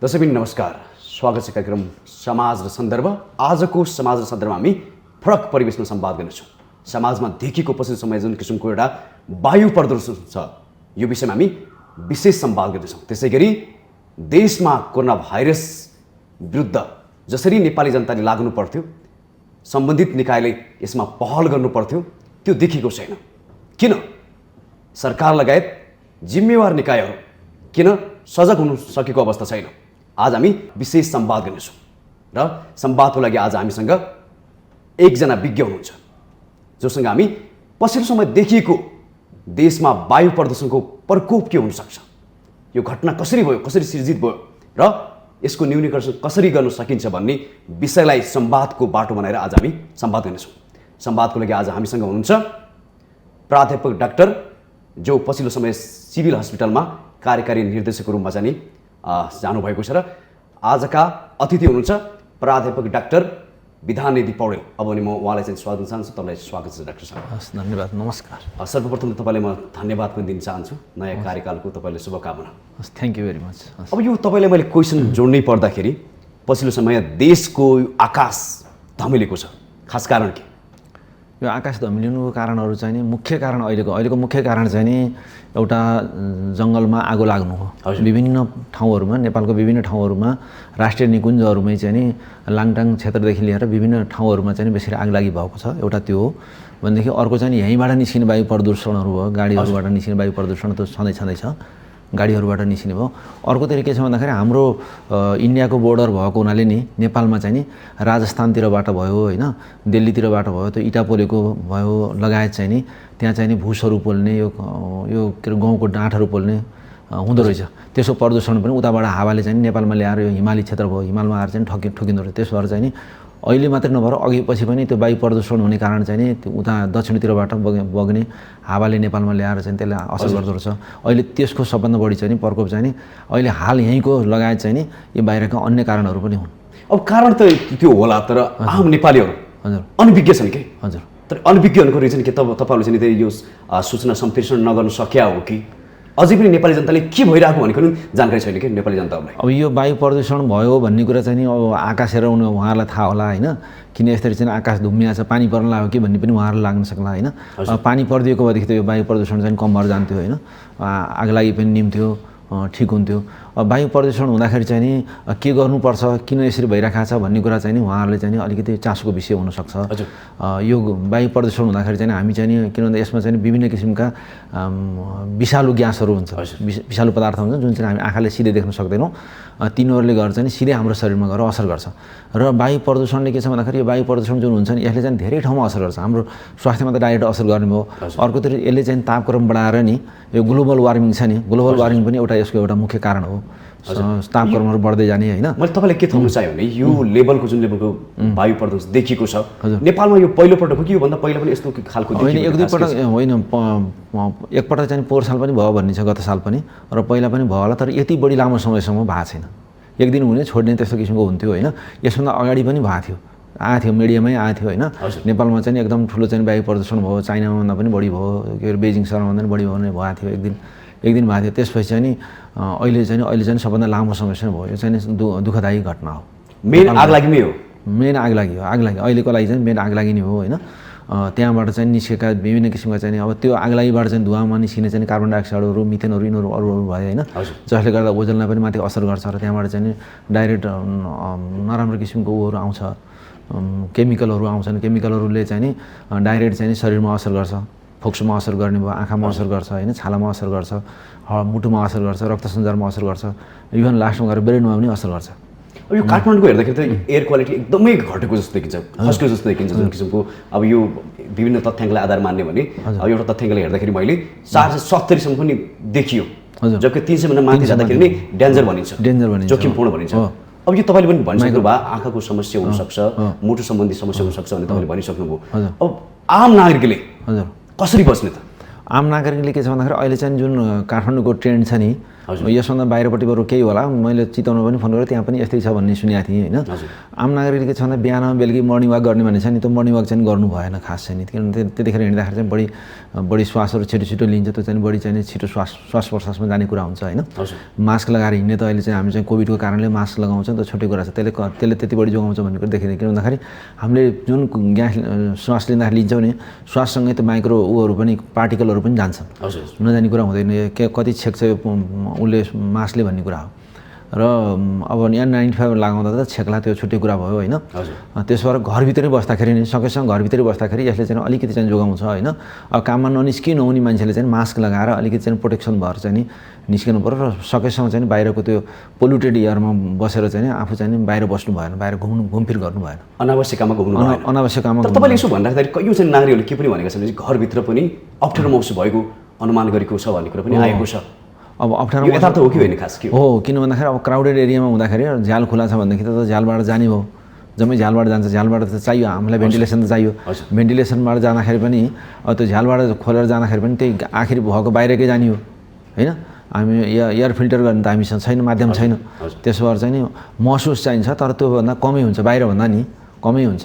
दर्शकबिन नमस्कार, स्वागत छ कार्यक्रम समाज र सन्दर्भ। आजको समाज र सन्दर्भमा हामी फरक परिवेशमा संवाद गर्नेछौँ। समाजमा देखिएको पछिल्लो समय जुन किसिमको एउटा वायु प्रदूषण छ, यो विषयमा हामी विशेष संवाद गर्नेछौँ। त्यसै गरी देशमा कोरोना भाइरस विरुद्ध जसरी नेपाली जनताले लाग्नु पर्थ्यो, सम्बन्धित निकायले यसमा पहल गर्नु पर्थ्यो, त्यो देखिएको छैन। किन सरकार लगायत जिम्मेवार निकायहरू किन सजग हुन सकेको अवस्था छैन? आज हामी विशेष संवाद गर्नेछौँ र संवादको लागि आज हामीसँग एकजना विज्ञ हुनुहुन्छ, जोसँग हामी पछिल्लो समय देखिएको देशमा वायु प्रदूषणको प्रकोप के हुन सक्छ, यो घटना कसरी भयो, कसरी सिर्जित भयो र यसको न्यूनीकरण कसरी गर्न सकिन्छ भन्ने विषयलाई संवादको बाटो बनाएर आज हामी संवाद गर्नेछौँ। संवादको लागि आज हामीसँग हुनुहुन्छ प्राध्यापक डाक्टर, जो पछिल्लो समय सिभिल हस्पिटलमा कार्यकारी निर्देशकको रूपमा चाहिँ जानुभएको छ र आजका अतिथि हुनुहुन्छ प्राध्यापक डाक्टर विधाननिधि पौडेल। अब अनि म उहाँलाई चाहिँ स्वागत चाहन्छु। तपाईँलाई स्वागत छ डाक्टर साहब। हस्, धन्यवाद, नमस्कार। सर्वप्रथम त तपाईँलाई म धन्यवाद पनि दिन चाहन्छु, नयाँ कार्यकालको तपाईँले शुभकामना। हस्, थ्याङ्क यू भेरी मच। अब यो तपाईँलाई मैले क्वेसन जोड्नै पर्दाखेरि पछिल्लो समय देशको आकाश धमिलेको छ, खास कारण के? यो आकाश धमिलिनुको कारणहरू चाहिँ नि मुख्य कारण अहिलेको मुख्य कारण चाहिँ नि एउटा जङ्गलमा आगो लाग्नु हो। विभिन्न ठाउँहरूमा, नेपालको विभिन्न ठाउँहरूमा, राष्ट्रिय निकुञ्जहरूमै चाहिँ नि लाङटाङ क्षेत्रदेखि लिएर विभिन्न ठाउँहरूमा चाहिँ बेसी आगलागी भएको छ। एउटा त्यो हो। भनेदेखि अर्को चाहिँ यहीँबाट निस्किने वायु प्रदूषणहरू भयो, गाडीहरूबाट निस्किने वायु प्रदूषण त छँदैछ, गाडीहरूबाट निस्किने भयो। अर्कोतिर के छ भन्दाखेरि हाम्रो इन्डियाको बोर्डर भएको हुनाले नि नेपालमा चाहिँ नि राजस्थानतिरबाट भयो, होइन, दिल्लीतिरबाट भयो, त्यो इँटा पोलेको भयो लगायत चाहिँ नि त्यहाँ चाहिँ नि भुसहरू पोल्ने, यो के अरे गाउँको डाँठहरू पोल्ने हुँदो रहेछ। त्यसो प्रदूषण पनि उताबाट हावाले चाहिँ नेपालमा ल्याएर यो हिमाली क्षेत्र भयो, हिमालमा आएर चाहिँ ठोकिँदो रहेछ। त्यसो भएर चाहिँ नि अहिले मात्रै नभएर अघि पछि पनि त्यो वायु प्रदूषण हुने कारण चाहिँ नि उता दक्षिणतिरबाट बग्ने हावाले नेपालमा ल्याएर चाहिँ त्यसले असर गर्दो रहेछ। अहिले त्यसको सबभन्दा बढी चाहिँ नि प्रकोप चाहिँ नि अहिले हाल यहीँको लगायत चाहिँ नि यो बाहिरका अन्य कारणहरू पनि हुन्। अब कारण त त्यो होला, तर आम नेपालीहरू हजुर अनभिज्ञ छन् कि? हजुर। तर अनभिज्ञ हुनुको रिजन के? तपाईँहरूले चाहिँ त्यही यो सूचना सम्प्रेषण नगर्न सक्या हो कि अझै पनि नेपाली जनताले के भइरहेको भनेको पनि जानकारी छैन कि नेपाली जनताहरूलाई? अब यो वायु प्रदूषण भयो भन्ने कुरा चाहिँ नि अब आकाश हेरेर उहाँहरूलाई थाहा होला, होइन, किन यसरी चाहिँ आकाश धुम्मिया छ, पानी पर्न लाग्यो कि भन्ने पनि उहाँहरूलाई लाग्न सक्ला, होइन। पानी परिदिएको भएदेखि त यो वायु प्रदूषण चाहिँ कम भएर जान्थ्यो, होइन, आगलागी पनि निम्थ्यो, ठिक हुन्थ्यो। वायु प्रदूषण हुँदाखेरि चाहिँ नि के गर्नुपर्छ, किन यसरी भइरहेको छ भन्ने कुरा चाहिँ नि उहाँहरूले चाहिँ अलिकति चासोको विषय हुनसक्छ। यो वायु प्रदूषण हुँदाखेरि चाहिँ हामी चाहिँ नि किनभने यसमा चाहिँ विभिन्न किसिमका विषालु ग्यासहरू हुन्छ, विषालु पदार्थ हुन्छ, जुन चाहिँ हामी आँखाले सिधै देख्न सक्दैनौँ। तिनीहरूले गर्दा चाहिँ सिधै हाम्रो शरीरमा गएर असर गर्छ। र वायु प्रदूषणले के छ भन्दाखेरि यो वायु प्रदूषण जुन हुन्छ नि यसले चाहिँ धेरै ठाउँमा असर गर्छ। हाम्रो स्वास्थ्यमा त डाइरेक्ट असर गर्ने भयो। अर्कोतिर यसले चाहिँ तापक्रम बढाएर नि यो ग्लोबल वार्मिङ छ नि, ग्लोबल वार्मिङ पनि एउटा यसको एउटा मुख्य कारण हो। तापक्रमहरू बढ्दै जाने, होइन। मैले तपाईँलाई के थाहा चाह्यो भने यो लेभलको जुन लेभलको वायु प्रदूषण देखिएको छ नेपालमा, यो पहिलोपटक हो कि योभन्दा पहिला पनि यस्तो खालको? होइन, एक दुई पटक होइन, एकपल्ट चाहिँ पोहोर साल पनि भयो भन्ने छ, गत साल पनि, र पहिला पनि भयो होला, तर यति बढी लामो समयसम्म भएको छैन। एक दिन हुने छोड्ने त्यस्तो किसिमको हुन्थ्यो, होइन। यसभन्दा अगाडि पनि भएको थियो, मिडियामै आएको थियो, होइन। नेपालमा चाहिँ एकदम ठुलो चाहिँ वायु प्रदूषण भयो, चाइनामा पनि बढी भयो, के अरे बेजिङ सहरमा पनि बढी भयो भने भएको थियो, एक दिन भएको थियो। त्यसपछि चाहिँ नि अहिले चाहिँ सबभन्दा लामो समयसम्म भयो। यो चाहिँ दुःखदायी घटना हो। मेन आगलागी नै हो। मेन आगलागी हो। आगलागी अहिलेको लागि चाहिँ मेन आगलागी नै हो, होइन। त्यहाँबाट चाहिँ निस्केका विभिन्न किसिमका चाहिँ अब त्यो आगलागीबाट चाहिँ धुवामा निस्किने चाहिँ कार्बन डाइअक्साइडहरू, मिथेनहरू, यिनीहरू अरू भयो, होइन, जसले गर्दा ओजनलाई पनि माथि असर गर्छ। र त्यहाँबाट चाहिँ डाइरेक्ट नराम्रो किसिमको ऊहरू आउँछ, केमिकलहरू आउँछन्। केमिकलहरूले चाहिँ नि डाइरेक्ट चाहिँ शरीरमा असर गर्छ, फोक्सोमा असर गर्ने भयो, आँखामा असर गर्छ, होइन, छालामा असर गर्छ, मुटुमा असर गर्छ, रक्त सञ्चारमा असर गर्छ, इभन लास्टमा गएर ब्रेनमा पनि असर गर्छ। अब यो काठमाडौँको हेर्दाखेरि त एयर क्वालिटी एकदमै घटेको जस्तो देखिन्छ, खस्कियो जस्तो देखिन्छ जुन किसिमको। अब यो विभिन्न तथ्याङ्कलाई आधार मान्ने भने अब एउटा तथ्याङ्कले हेर्दाखेरि मैले 470सम्म पनि देखियो, जबकि 300 भन्दा माथि जाँदाखेरि नै डेन्जर भनिन्छ, जोखिमपूर्ण भनिन्छ। अब यो तपाईँले पनि भनिसक्नु भयो, आँखाको समस्या हुनसक्छ, मुटु सम्बन्धी समस्या हुनसक्छ भने तपाईँले भनिसक्नुभयो। अब आम नागरिकले कसरी बस्ने त? आम नागरिकले के छ भन्दाखेरि अहिले चाहिँ जुन काठमाडौँको ट्रेन्ड छ नि, यसभन्दा बाहिरपट्टि बरु केही होला, मैले चितवनमा पनि फोन गरेँ, त्यहाँ पनि यस्तै छ भन्ने सुनेको थिएँ, होइन। आम नागरिकले के छ भन्दा बिहान बेलुकी मर्निङ वाक गर्ने भने चाहिँ नि त्यो मर्निङ वाक चाहिँ गर्नु भएन खास चाहिँ नि, किनभने त्यतिखेर हिँड्दाखेरि चाहिँ बढी बढी श्वासहरू छिटो लिन्छ, त्यो चाहिँ बढी चाहिँ छिटो श्वास प्रश्वासमा जाने कुरा हुन्छ होइन। मास्क लगाएर हिँड्ने त अहिले चाहिँ हामी चाहिँ कोभिडको कारणले मास्क लगाउँछ नि त, छुट्टै कुरा छ, त्यसले त्यति बढी जोगाउँछ भन्ने कुरा देखिँदैन। किन भन्दाखेरि हामीले जुन ग्यास श्वास लिँदाखेरि लिन्छौँ नि, श्वाससँगै त्यो माइक्रो उहरू पनि पार्टिकलहरू पनि जान्छन्, नजाने कुरा हुँदैन। कति छेक्छ उसले मास्कले भन्ने कुरा हो। र अब N95 लगाउँदा त छेक्ला, त्यो छुट्टै कुरा भयो होइन। त्यसो भएर घरभित्रै बस्दाखेरि नि सकेसम्म घरभित्रै बस्दाखेरि यसले चाहिँ अलिकति चाहिँ जोगाउँछ होइन। अब काममा नहुने मान्छेले चाहिँ मास्क लगाएर अलिकति चाहिँ प्रोटेक्सन भएर चाहिँ नि निस्किनु पर्यो र सकेसम्म चाहिँ बाहिरको त्यो पोल्युटेड एयरमा बसेर चाहिँ आफू चाहिँ बाहिर बस्नु भएन, बाहिर घुमफिर गर्नु भएन, अनावश्यक काममा घुम्नु भएन। अनावश्यक काममा। तर तपाईँले यसो भन्दाखेरि कयौँ चाहिँ नागरिकहरूले के पनि भनेका छन्, घरभित्र पनि अप्ठ्यारो महसुस भएको अनुमान गरेको छ भन्ने कुरा पनि आएको छ। अब अप्ठ्यारो यथार्थ हो कि होइन खास के हो? किन भन्दाखेरि अब क्राउडेड एरियामा हुँदाखेरि झ्याल खुला छ भनेदेखि त झ्यालबाट जाने भयो, जम्मै झ्यालबाट जान्छ। झ्यालबाट त चाहियो हामीलाई, भेन्टिलेसन त चाहियो। भेन्टिलेसनबाट जाँदाखेरि पनि अब त्यो झ्यालबाट खोलेर जाँदाखेरि पनि त्यही आखिर भएको बाहिरकै जाने हो होइन। हामी एयर फिल्टर गर्ने त हामीसँग छैन, माध्यम छैन। त्यसो भएर चाहिँ नि महसुस चाहिन्छ, तर त्योभन्दा कमै हुन्छ, बाहिरभन्दा नि कमै हुन्छ।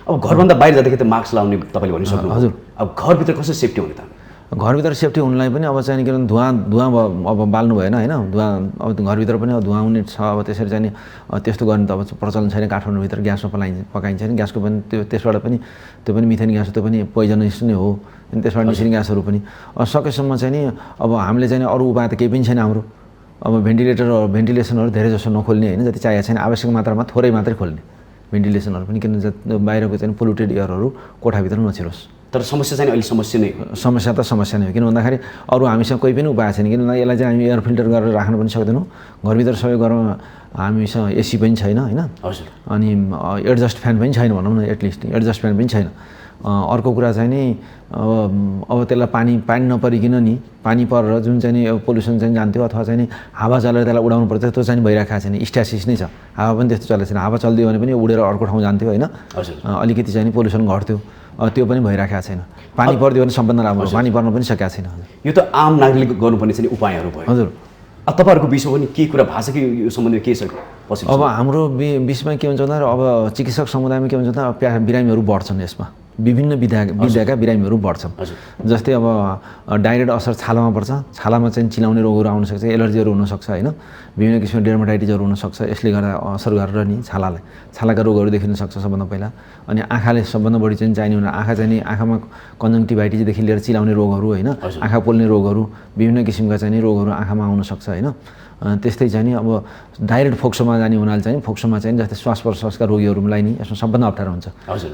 अब घरभन्दा बाहिर जाँदाखेरि त मास्क लाउने तपाईँले भनिसक्नु। हजुर। अब घरभित्र कसरी सेफ्टी हुने त? घरभित्र सेफ्टी हुनुलाई पनि अब चाहिँ के भन्छ धुवा अब बाल्नु भएन होइन। धुवा अब घरभित्र पनि अब धुवा हुने छ, अब त्यसरी चाहिँ त्यस्तो गर्ने त अब प्रचलन छैन। काठमाडौँभित्र ग्यासमा पकाइन्छ नि, ग्यासको पनि त्यसबाट पनि त्यो पनि मिथेन ग्यास, त्यो पनि पोइजनस नै हो। अनि त्यसबाट निस्किने ग्यासहरू पनि सकेसम्म चाहिँ नि अब हामीले चाहिँ अरू उपाय त केही पनि छैन हाम्रो। अब भेन्टिलेसनहरू धेरै जसो नखोल्ने होइन, जति चाहिएको छैन आवश्यक मात्रामा थोरै मात्रै खोल्ने भेन्टिलेसनहरू पनि, किन बाहिरको चाहिँ पोल्युटेड एयरहरू कोठाभित्र नछिरोस्। तर समस्या चाहिँ अहिले समस्या नै हो। समस्या त समस्या नै हो, किन भन्दाखेरि अरू हामीसँग कोही पनि उपाय छैन। किन भन्दा यसलाई चाहिँ हामी एयर फिल्टर गरेर राख्न पनि सक्दैनौँ। घरभित्र सबै घरमा हामीसँग एसी पनि छैन होइन। अनि एडजस्ट फ्यान पनि छैन भनौँ न, एटलिस्ट एडजस्ट फ्यान पनि छैन। अर्को कुरा चाहिँ नि अब त्यसलाई पानी नपरिकन नि, पानी परेर जुन चाहिँ नि पोल्युसन चाहिँ जान्थ्यो अथवा चाहिँ नि हावा चलेर त्यसलाई उडाउनु पर्छ, त्यो चाहिँ भइरहेको छैन। स्ट्यासिस नै छ, हावा पनि त्यस्तो चलेको छैन। हावा चलिदियो भने पनि उडेर अर्को ठाउँ जान्थ्यो होइन, अलिकति चाहिँ नि पोल्युसन घट्थ्यो, त्यो पनि भइरहेको छैन। पानी परिदियो भने सबभन्दा राम्रो, पानी पर्न पनि सकेको छैन। यो त आम नागरिकले गर्नुपर्ने चाहिँ उपायहरू भयो। हजुर। अब तपाईँहरूको बिचमा पनि के कुरा भएको छ कि यो सम्बन्धमा के छ? अब हाम्रो बिचमा के हुन्छ भन्दा अब चिकित्सक समुदायमा के हुन्छ भन्दा बिरामीहरू बढ्छन्, यसमा विभिन्न विधाका बिरामीहरू बढ्छन्। जस्तै अब डाइरेक्ट असर छालामा पर्छ, छालामा चाहिँ चिलाउने रोगहरू आउन सक्छ, एलर्जीहरू हुनसक्छ होइन, विभिन्न किसिमको डर्माटाइटिसहरू हुनसक्छ। यसले गर्दा असर गरेर नि छालाका रोगहरू देखिन सक्छ सबभन्दा पहिला। अनि आँखाले सबभन्दा बढी चाहिँ चाहिने हुन आँखा चाहिँ नि आँखामा कन्जङ्टिभाइटिसदेखि लिएर चिलाउने रोगहरू होइन, आँखा पोल्ने रोगहरू, विभिन्न किसिमका चाहिँ रोगहरू आँखामा आउन सक्छ होइन। त्यस्तै चाहिँ नि अब डाइरेक्ट फोक्सोमा जाने हुनाले चाहिँ फोक्सोमा चाहिँ जस्तै श्वास प्रश्वासका रोगीहरूलाई नि यसमा सबभन्दा अप्ठ्यारो हुन्छ।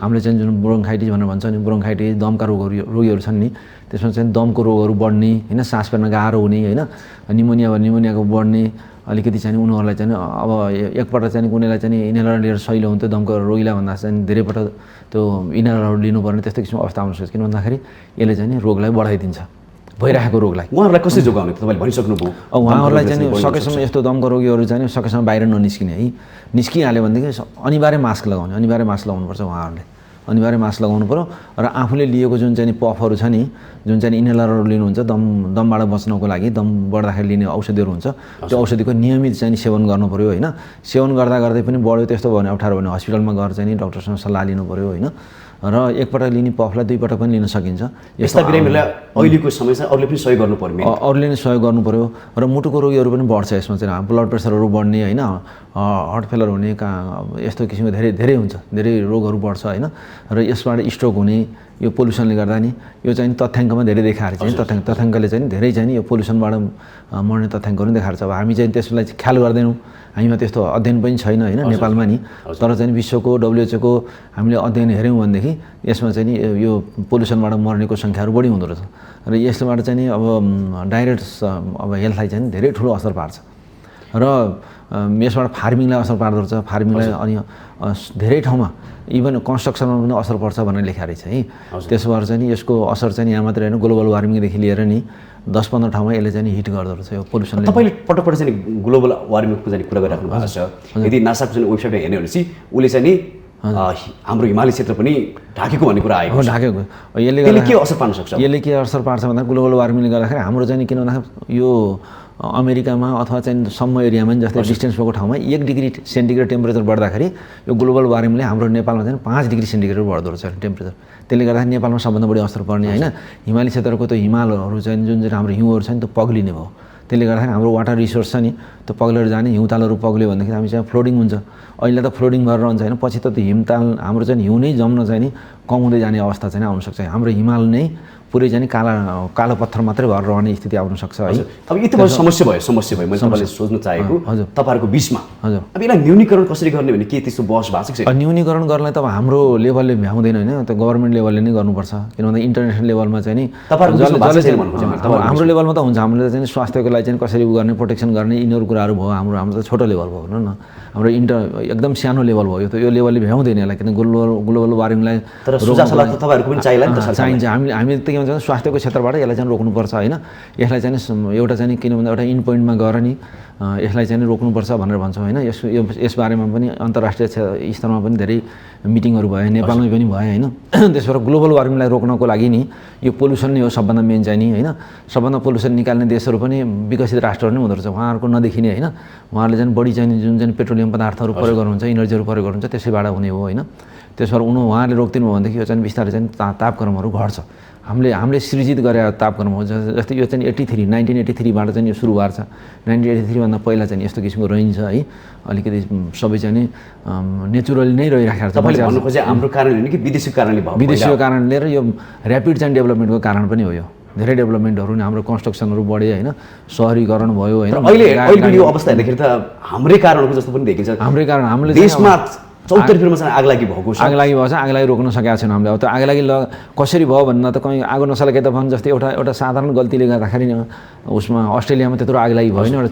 हामीले चाहिँ जुन ब्रोङ्काइटिस भनेर भन्छ नि, ब्रोङ्काइटिस दमका रोगीहरू छन् नि, त्यसमा चाहिँ दमको रोगहरू बढ्ने होइन, सास फेर्न गाह्रो हुने होइन, निमोनियाको बढ्ने, अलिकति चाहिँ उनीहरूलाई चाहिँ अब एकपल्ट चाहिँ कुनैलाई चाहिँ इनहेलर लिएर सहिलो हुन्थ्यो दमको रोगीलाई भन्दा चाहिँ धेरैपल्ट त्यो इनहेलरहरू लिनुपर्ने त्यस्तो किसिमको अवस्था आउन सक्छ। किन भन्दाखेरि यसले चाहिँ रोगलाई बढाइदिन्छ, भइरहेको रोगलाई। उहाँहरूलाई कसरी जोगाउने तपाईँले भनिसक्नुभयो। उहाँहरूलाई चाहिँ सकेसम्म यस्तो दमको रोगीहरू चाहिँ सकेसम्म बाहिर ननिस्किने है, निस्किहाल्यो भनेदेखि अनिवार्य मास्क लगाउनुपर्छ उहाँहरूले, अनिवार्य मास्क लगाउनु पऱ्यो। र आफूले लिएको जुन चाहिँ पफहरू छ नि, जुन चाहिँ इनहेलरहरू लिनुहुन्छ दमबाट बच्नको लागि, दम बढ्दाखेरि लिने औषधिहरू हुन्छ, त्यो औषधिको नियमित चाहिँ सेवन गर्नु पऱ्यो होइन। सेवन गर्दै पनि बढ्यो त्यस्तो भयो भने अप्ठ्यारो भने हस्पिटलमा गएर चाहिँ डक्टरसँग सल्लाह लिनु पऱ्यो होइन। र एकपटक लिने पफलाई दुईपटक पनि लिन सकिन्छ। यस्ता बिरामीहरूलाई अहिलेको समयमा अरूले पनि सहयोग गर्नु पर्यो, अरूले नै सहयोग गर्नु पऱ्यो। र मुटुको रोगीहरू पनि बढ्छ यसमा चाहिँ, ब्लड प्रेसरहरू बढ्ने होइन, हार्ट फेलर हुने, यस्तो किसिमको धेरै हुन्छ, धेरै रोगहरू बढ्छ होइन। र यसबाट स्ट्रोक हुने यो पोल्युसनले गर्दा नि यो चाहिँ तथ्याङ्कमा धेरै देखाएर चाहिँ तथ्याङ्कले चाहिँ धेरै चाहिँ यो पोल्युसनबाट मर्ने तथ्याङ्कहरू पनि देखाएर छ। अब हामी चाहिँ त्यसलाई ख्याल गर्दैनौँ, हामीमा त्यस्तो अध्ययन पनि छैन होइन नेपालमा नि। तर चाहिँ विश्वको WHO को हामीले अध्ययन हेऱ्यौँ भनेदेखि यसमा चाहिँ नि यो पोल्युसनबाट मर्नेको सङ्ख्याहरू बढी हुँदो रहेछ। र यसबाट चाहिँ नि अब डाइरेक्ट अब हेल्थलाई चाहिँ धेरै ठुलो असर पार्छ। र यसबाट फार्मिङलाई असर पार्दो रहेछ, फार्मिङलाई अनि धेरै ठाउँमा इभन कन्स्ट्रक्सनमा पनि असर पर्छ भनेर लेखा रहेछ है। त्यसो भएर चाहिँ नि यसको असर चाहिँ यहाँ मात्रै होइन, ग्लोबल वार्मिङदेखि लिएर नि 10-15 ठाउँमा यसले चाहिँ हिट गर्दो रहेछ यो पोल्युसनले। तपाईँले पटक चाहिँ ग्लोबल वार्मिङको चाहिँ कुरा गरिराख्नु भएको छ। यदि नासाको चाहिँ वेबसाइटमा हेर्ने भनेपछि उसले चाहिँ नि हाम्रो हिमाली क्षेत्र पनि ढाकेको भन्ने कुरा आएको, ढाकेको। यसले के असर पार्न सक्छ? यसले के असर पार्छ भन्दा ग्लोबल वार्मिङले गर्दाखेरि हाम्रो चाहिँ किन भन्दाखेरि यो अमेरिकामा अथवा चाहिँ सम्म एरियामा जस्तै डिस्टेन्स भएको ठाउँमा 1 डिग्री सेन्टिग्रेड टेम्परेचर बढ्दाखेरि यो ग्लोबल वार्मिङले हाम्रो नेपालमा चाहिँ 5 डिग्री सेन्टिग्रेड बढ्दो रहेछ टेम्परेचर। त्यसले गर्दा नेपालमा सबभन्दा बढी असर पर्ने होइन, हिमाली क्षेत्रको त्यो हिमालहरू चाहिँ जुन चाहिँ हाम्रो हिउँहरू छ नि त्यो पग्लिने भयो। त्यसले गर्दाखेरि हाम्रो वाटर रिसोर्स छ नि त्यो पग्लेर जाने, हिउँतालहरू पग्ल्यो भनेदेखि हामी चाहिँ फ्लोडिङ हुन्छ। अहिले त फ्लोडिङ गरेर रहन्छ होइन, पछि त त्यो हिमताल हाम्रो चाहिँ हिउँ नै जम्न चाहिँ नि कम हुँदै जाने अवस्था चाहिँ आउनसक्छ। हाम्रो हिमाल नै पुरै चाहिँ कालो पत्थर मात्रै भएर रहने स्थिति आउन सक्छ है। अब यति बढी समस्या भयो मैले तपाईँले सोध्न चाहेको तपाईँहरूको बिचमा हजुर अब यसलाई न्यूनीकरण कसरी गर्ने भने के त्यस्तो बहस भएको छ? न्यूनीकरण गर्नलाई त अब हाम्रो लेभलले भ्याउँदैन होइन, त गभर्मेन्ट लेभलले नै गर्नुपर्छ। किनभने इन्टरनेसनल लेभलमा चाहिँ नि हाम्रो लेभलमा त हुन्छ, हामीले चाहिँ स्वास्थ्यको लागि चाहिँ कसरी गर्ने, प्रोटेक्सन गर्ने यिनीहरू कुराहरू भयो। हाम्रो त छोटो लेभल भयो न, हाम्रो एकदम सानो लेभल भयो। यो लेभलले भ्याउँदैन यसलाई, किन ग्लोबल वार्मिङलाई तर सुझाव सल्लाह त तपाईँहरूको पनि चाहिला नि त? चाहिन्छ। हामी त के भन्छ स्वास्थ्यको क्षेत्रबाट यसलाई चाहिँ रोक्नुपर्छ होइन। यसलाई चाहिँ एउटा चाहिँ किन भन्दा एउटा इन पोइन्टमा गएर नि यसलाई चाहिँ रोक्नुपर्छ भनेर भन्छौँ होइन। यसबारेमा पनि अन्तर्राष्ट्रिय स्तरमा पनि धेरै मिटिङहरू भयो, नेपालमै पनि भयो होइन। त्यसबाट ग्लोबल वार्मिङलाई रोक्नको लागि नि यो पोल्युसन नै हो सबभन्दा मेन चाहिँ नि होइन। सबभन्दा पोल्युसन निकाल्ने देशहरू पनि विकसित राष्ट्रहरू नै हुँदो रहेछ, उहाँहरूको नदेखिने होइन। उहाँहरूले चाहिँ बढी चाहिँ जुन चाहिँ पेट्रोलियम पदार्थहरू प्रयोग गर्नुहुन्छ, इनर्जीहरू प्रयोग गर्नुहुन्छ, त्यसैबाट हुने हो होइन। त्यसबाट उहाँहरूले रोक्दिनु भयो भनेदेखि यो चाहिँ बिस्तारै चाहिँ तापक्रमहरू घट्छ। हामीले सृजित गरे तापक्रम हो। जस्तै यो चाहिँ 1983बाट चाहिँ यो सुरु भएको छ। 1983भन्दा पहिला चाहिँ यस्तो किसिमको रहन्छ है, अलिकति सबै चाहिँ नि नेचुरली नै रहिराखेको छ। तपाईँले भन्नु खोजे हाम्रो कारणले होइन कि विदेशीको कारणले भयो? विदेशीको कारणले र यो ऱ्यापिड चाहिँ डेभलपमेन्टको कारण पनि हो। यो धेरै डेभलपमेन्टहरू नि हाम्रो कन्स्ट्रक्सनहरू बढ्यो होइन, सहरीकरण भयो होइन। अहिले यो अवस्था हेर्दाखेरि त हाम्रै कारणको जस्तो पनि देखिन्छ। हाम्रै कारण, हामीले देशमा 74 चाहिँ आगलागी भएको छ। आगलागी भएको छ, आगलागी रोक्न सकेका छैन हामीले। अब त्यो आगलागी कसरी भयो भन्दा त कहीँ आगो नसलाके त भन्छ। जस्तै एउटा साधारण गल्तीले गर्दाखेरि उसमा अस्ट्रेलियामा त्यत्रो आगलागी भयो नि, एउटा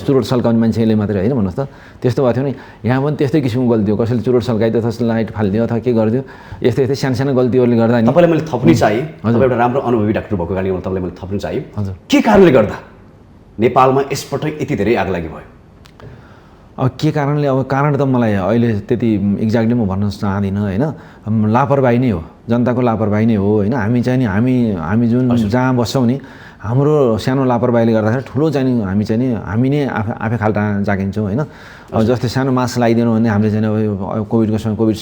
चुरोट सल्काउने मान्छेले मात्रै होइन भन्नुहोस् त। त्यस्तो भएको थियो नि, यहाँ पनि त्यस्तै किसिमको गल्ती हो। कसैले चुरोट सल्काइदियो अथवा लाइट फालिदियो अथवा के गरिदियो, यस्तै सानो गल्तीहरूले गर्दा नि। तपाईँलाई मैले थप्नु चाहेँ, तपाईँ एउटा राम्रो अनुभवी डाक्टर भएको कारणले तपाईँलाई मैले थप्नु चाहेँ, हजुर के कारणले गर्दा नेपालमा यसपटक यति धेरै आगलागी भयो? अब के कारणले, अब कारण त मलाई अहिले त्यति एक्ज्याक्टली म भन्न चाहदिनँ होइन। लापरवाही नै हो, जनताको लापरवाही नै हो होइन। हामी चाहिँ नि हामी जुन जहाँ बस्छौँ नि, हाम्रो सानो लापरवाहीले गर्दाखेरि ठुलो चाहिँ नि हामी नै आफै खाल्टा जागिन्छौँ होइन। अब जस्तै सानो मास्क लगाइदिनु भने हामीले चाहिँ अब कोभिडको समय कोभिड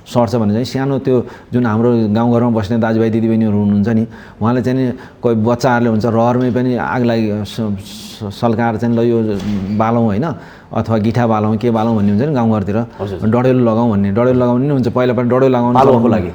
सर्छ भने चाहिँ सानो त्यो जुन हाम्रो गाउँघरमा बस्ने दाजुभाइ दिदीबहिनीहरू हुनुहुन्छ नि, उहाँले चाहिँ नि कोही बच्चाहरूले हुन्छ रहरमै पनि आग लागि सल्काएर चाहिँ ल यो बालौँ होइन, अथवा गिठा बालौँ के बालौँ भन्ने हुन्छ नि गाउँघरतिर, डढेलो लगाउँ भन्ने। डढेलो लगाउनु नि हुन्छ, पहिला डढेलो लगाउनुको लागि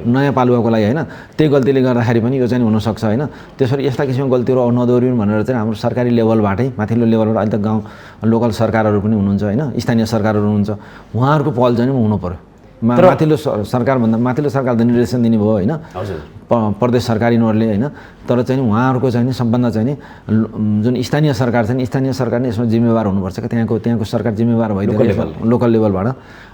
नयाँ पालुवाको लागि होइन। त्यही गल्तीले गर्दाखेरि पनि यो चाहिँ हुनसक्छ होइन। त्यसरी यस्ता किसिमको गल्तीहरू नदोहोरिउन् भनेर चाहिँ हाम्रो सरकारी लेभलबाटै माथिल्लो लेभलबाट अहिले त गाउँ लोकल सरकारहरू पनि हुनुहुन्छ होइन, स्थानीय सरकारहरू हुनुहुन्छ, उहाँहरूको पहल चाहिँ हुनु पऱ्यो। माथिल्लो सरकारभन्दा माथिल्लो सरकारले निर्देशन दिने भयो होइन, प्रदेश सरकारीहरूले होइन। तर चाहिँ उहाँहरूको चाहिँ नि सबभन्दा चाहिँ नि जुन स्थानीय सरकार छ नि, स्थानीय सरकार नै यसमा जिम्मेवार हुनुपर्छ क्या। त्यहाँको सरकार जिम्मेवार भइदियो लोकल लेभलबाट।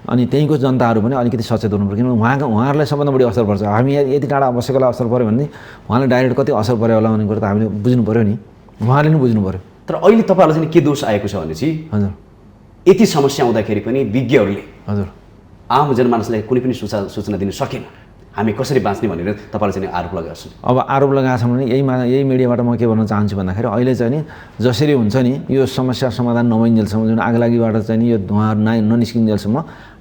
अनि त्यहीँको जनताहरू पनि अलिकति सचेत हुनुपर्छ, किनभने उहाँहरूलाई सबभन्दा बढी असर पर्छ। हामी यति टाढा बसेकोलाई असर पऱ्यो भने उहाँलाई डाइरेक्ट कति असर पऱ्यो होला भन्ने कुरो त हामीले बुझ्नु पऱ्यो नि, उहाँले पनि बुझ्नु पऱ्यो। तर अहिले तपाईँहरूलाई चाहिँ के दोष आएको छ भने चाहिँ हजुर यति समस्या आउँदाखेरि पनि विज्ञहरूले हजुर आम जनमानसलाई कुनै पनि सूचना दिन सकेन, हामी कसरी बाँच्ने भनेर तपाईँले चाहिँ आरोप लगाएको छ। अब आरोप लगाएको छ भने यही मिडियाबाट म के भन्न चाहन्छु भन्दाखेरि अहिले चाहिँ नि जसरी हुन्छ नि यो समस्या समाधान नभइन्जेलसम्म, जुन आगलागीबाट चाहिँ नि यो धुवा ननिस्किन्जेलसम्म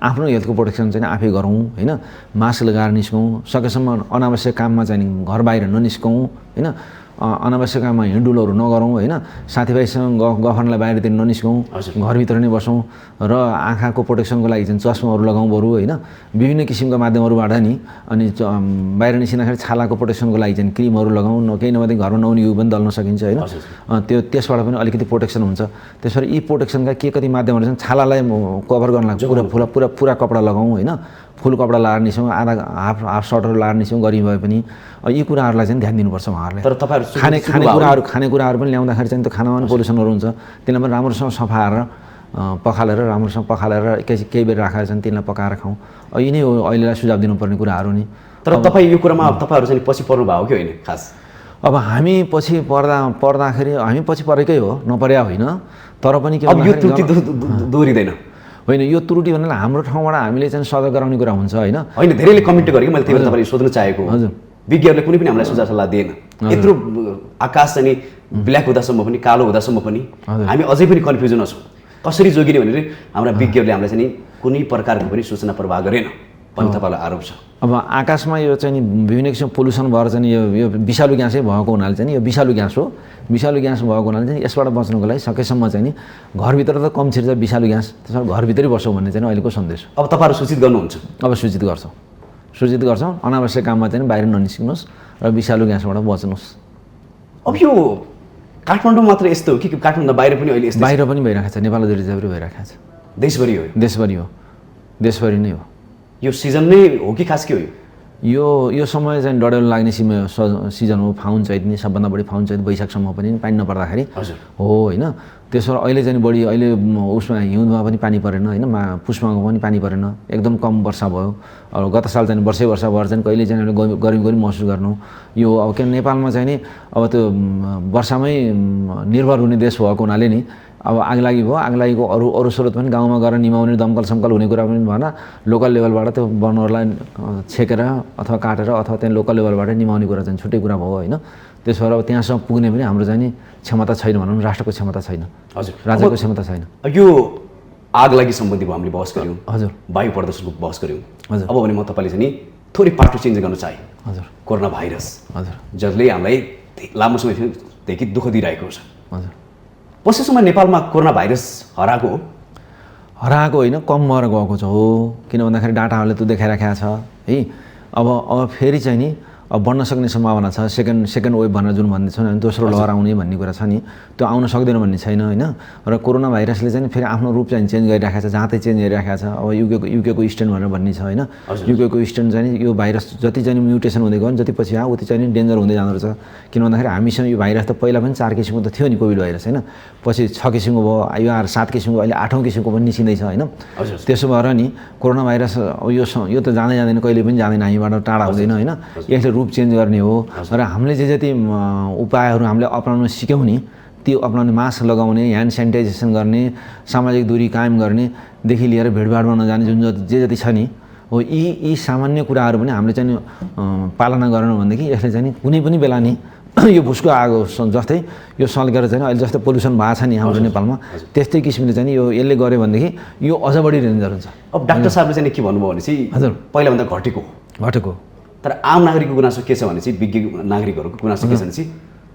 आफ्नो हेल्थको प्रोटेक्सन चाहिँ आफै गरौँ होइन। मास्क लगाएर निस्कौँ, सकेसम्म अनावश्यक काममा चाहिँ घर बाहिर ननिस्कौँ होइन। अनावश्यक काममा हिँडुलहरू नगरौँ होइन। साथीभाइसँग गफर्नलाई बाहिरतिर ननिस्कौँ, घरभित्र नै बसौँ र आँखाको प्रोटेक्सनको लागि चाहिँ चस्माहरू लगाउँ बरु होइन। विभिन्न किसिमका माध्यमहरूबाट नि अनि बाहिर निस्किँदाखेरि छालाको प्रोटेक्सनको लागि चाहिँ क्रिमहरू लगाउँ, केही नभए घरमा नहुने घिउ पनि दल्न सकिन्छ होइन। त्यसबाट पनि अलिकति प्रोटेक्सन हुन्छ। त्यसरी यी प्रोटेक्सनका के कति माध्यमहरू छन्, छालालाई कभर गर्न लाग्छ पुरा कपडा लगाउँ होइन, फुल कपडा लगाएर निस्कौँ, आधा हाफ सर्टहरू लगाएर निस्कौँ गरी भए पनि। यी कुराहरूलाई चाहिँ ध्यान दिनुपर्छ उहाँहरूले। तर तपाईँहरू खानेकुराहरू पनि ल्याउँदाखेरि चाहिँ त्यो खानामा पनि पोल्युसनहरू हुन्छ, त्यसलाई पनि राम्रोसँग सफाएर राम्रोसँग पखालेर केही बेर राखेर चाहिँ त्यसलाई पकाएर खाउँ। यी नै हो अहिलेलाई सुझाव दिनुपर्ने कुराहरू नि। तर तपाईँ यो कुरामा तपाईँहरू चाहिँ पछि पर्नु भयो कि होइन खास? अब हामी पछि पर्दाखेरि हामी पछि परेकै हो, नपर्या होइन। तर पनि के यो त्रुटि दोहोरिँदैन होइन, यो त्रुटि भन्नाले हाम्रो ठाउँबाट हामीले चाहिँ सजग गराउने कुरा हुन्छ होइन। धेरैले कमेन्ट गरेको मैले त्यही भएर तपाईँले सोध्न चाहेको। हजुर विज्ञहरूले कुनै पनि हामीलाई सुझाव सल्लाह दिएन। यत्रो आकाश चाहिँ ब्ल्याक हुँदासम्म पनि, कालो हुँदासम्म पनि हामी अझै पनि कन्फ्युजनमा छौँ कसरी जोगिने भनेर हाम्रा विज्ञहरूले हामीलाई चाहिँ कुनै प्रकारको पनि सूचना प्रवाह गरेन भन्ने तपाईँलाई आरोप छ। अब आकाशमा यो चाहिँ विभिन्न किसिमको पोल्युसन भएर चाहिँ यो विषालु ग्यासै भएको हुनाले चाहिँ यो विषालु ग्यास हो। विषालु ग्यास भएको हुनाले चाहिँ यसबाट बच्नुको लागि सकेसम्म चाहिँ घरभित्र त कम छिर्छ विषालु ग्यास, त्यसमा घरभित्रै बसौँ भन्ने चाहिँ अहिलेको सन्देश हो। अब तपाईँहरू सूचित गर्नुहुन्छ? अब सूचित गर्छौँ अनावश्यक काममा चाहिँ बाहिर ननिस्किनुहोस् र विषालु ग्यासबाट बच्नुहोस्। अब यो काठमाडौँ मात्र यस्तो हो कि काठमाडौँ बाहिर पनि अहिले यस्तो? बाहिर पनि भइरहेको छ, नेपाल जरिजरी भइरहेको छ। देशभरि हो? देशभरि नै हो। यो सिजन नै हो कि खास के हो? यो समय चाहिँ डढेलो लाग्ने सिजन हो। फाउन चैत नि सबभन्दा बढी फाउन चैत वैशाखसम्म पनि पानी नपर्दाखेरि हो होइन। त्यसो अहिले चाहिँ बढी अहिले उसमा हिउँदमा पनि पानी परेन होइन, पुष्पमा पनि पानी परेन, एकदम कम वर्षा भयो। अब गत साल चाहिँ वर्षै वर्षा भएर चाहिँ कहिले चाहिँ हामीले गर्मी महसुस गर्नु यो अब के नेपालमा चाहिँ नि अब त्यो वर्षामै निर्भर हुने देश भएको हुनाले नि अब आगलागी भयो, आगलागीको अरू स्रोत पनि गाउँमा गएर निमाउने दमकल समकल हुने कुरा पनि भएन। लोकल लेभलबाट त्यो वनहरूलाई छेकेर अथवा काटेर अथवा त्यहाँ लोकल लेभलबाट निमाउने कुरा चाहिँ छुट्टै कुरा भयो होइन। त्यसो भएर अब त्यहाँसम्म पुग्ने पनि हाम्रो चाहिँ नि क्षमता छैन भनौँ, राष्ट्रको क्षमता छैन, हजुर राज्यको क्षमता छैन। यो आगलागी सम्बन्धी हामीले बहस गऱ्यौँ, हजुर वायु प्रदूषणको बहस गऱ्यौँ, हजुर। अब भने म तपाईँले चाहिँ नि थोरै पाटो चेन्ज गर्न चाहेँ। हजुर कोरोना भाइरस, हजुर, जसले हामीलाई लामो समयदेखि दुःख दिइरहेको छ। हजुर। पछिल्लो समय नेपालमा कोरोना भाइरस हराएको होइन, कम भएर गएको छ हो। किन भन्दाखेरि डाटाहरूले त्यो देखाइराखेको छ है। अब फेरि चाहिँ नि अब बढ्न सक्ने सम्भावना छ। सेकेन्ड वेभ भनेर जुन भन्दैछौँ नि, दोस्रो लहर आउने भन्ने कुरा छ नि, त्यो आउन सक्दैन भन्ने छैन होइन। र कोरोना भाइरसले चाहिँ फेरि आफ्नो रूप चाहिँ चेन्ज गरिराखेको छ, जहाँ चेन्ज गरिराखेको छ। अब युकेको स्ट्रेन भनेर भन्ने छ होइन। युकेको स्ट्रेन चाहिँ यो भाइरस जति चाहिँ म्युटेसन हुँदै गयो जति पछि आयो उति चाहिँ डेन्जर हुँदै जाँदो रहेछ। किन भन्दाखेरि हामीसँग यो भाइरस त पहिला पनि 4 किसिमको त थियो नि कोभिड भाइरस होइन, पछि 6 किसिमको भयो, यो 7 किसिमको, अहिले 8औँ किसिमको पनि निस्किँदैछ होइन। त्यसो भएर नि कोरोना भाइरस यो त जाँदै जाँदैन, कहिले पनि जाँदैन, हामीबाट टाढा हुँदैन होइन। यसले रूप चेन्ज गर्ने हो। र हामीले जति उपायहरू हामीले अपनाउन सिक्यौँ नि, त्यो अपनाउने, मास्क लगाउने, ह्यान्ड सेनिटाइजेसन गर्ने, सामाजिक दूरी कायम गर्नेदेखि लिएर भिडभाडमा नजाने जुन जति छ नि हो, यी सामान्य कुराहरू पनि हामीले चाहिँ पालना गरेनौँ भनेदेखि यसले चाहिँ कुनै पनि बेला नि यो भुसको आगो जस्तै यो सल्केर चाहिँ अहिले जस्तै पोल्युसन भएको छ नि हाम्रो नेपालमा, त्यस्तै किसिमले चाहिँ यो यसले गर्यो भनेदेखि यो अझ बढी डेन्जर हुन्छ। अब डाक्टर साहबले चाहिँ के भन्नुभयो भने चाहिँ हजुर पहिलाभन्दा घटेको, तर आम नागरिकको गुनासो के छ भने चाहिँ विज्ञ नागरिकहरूको गुनासो के छ भने चाहिँ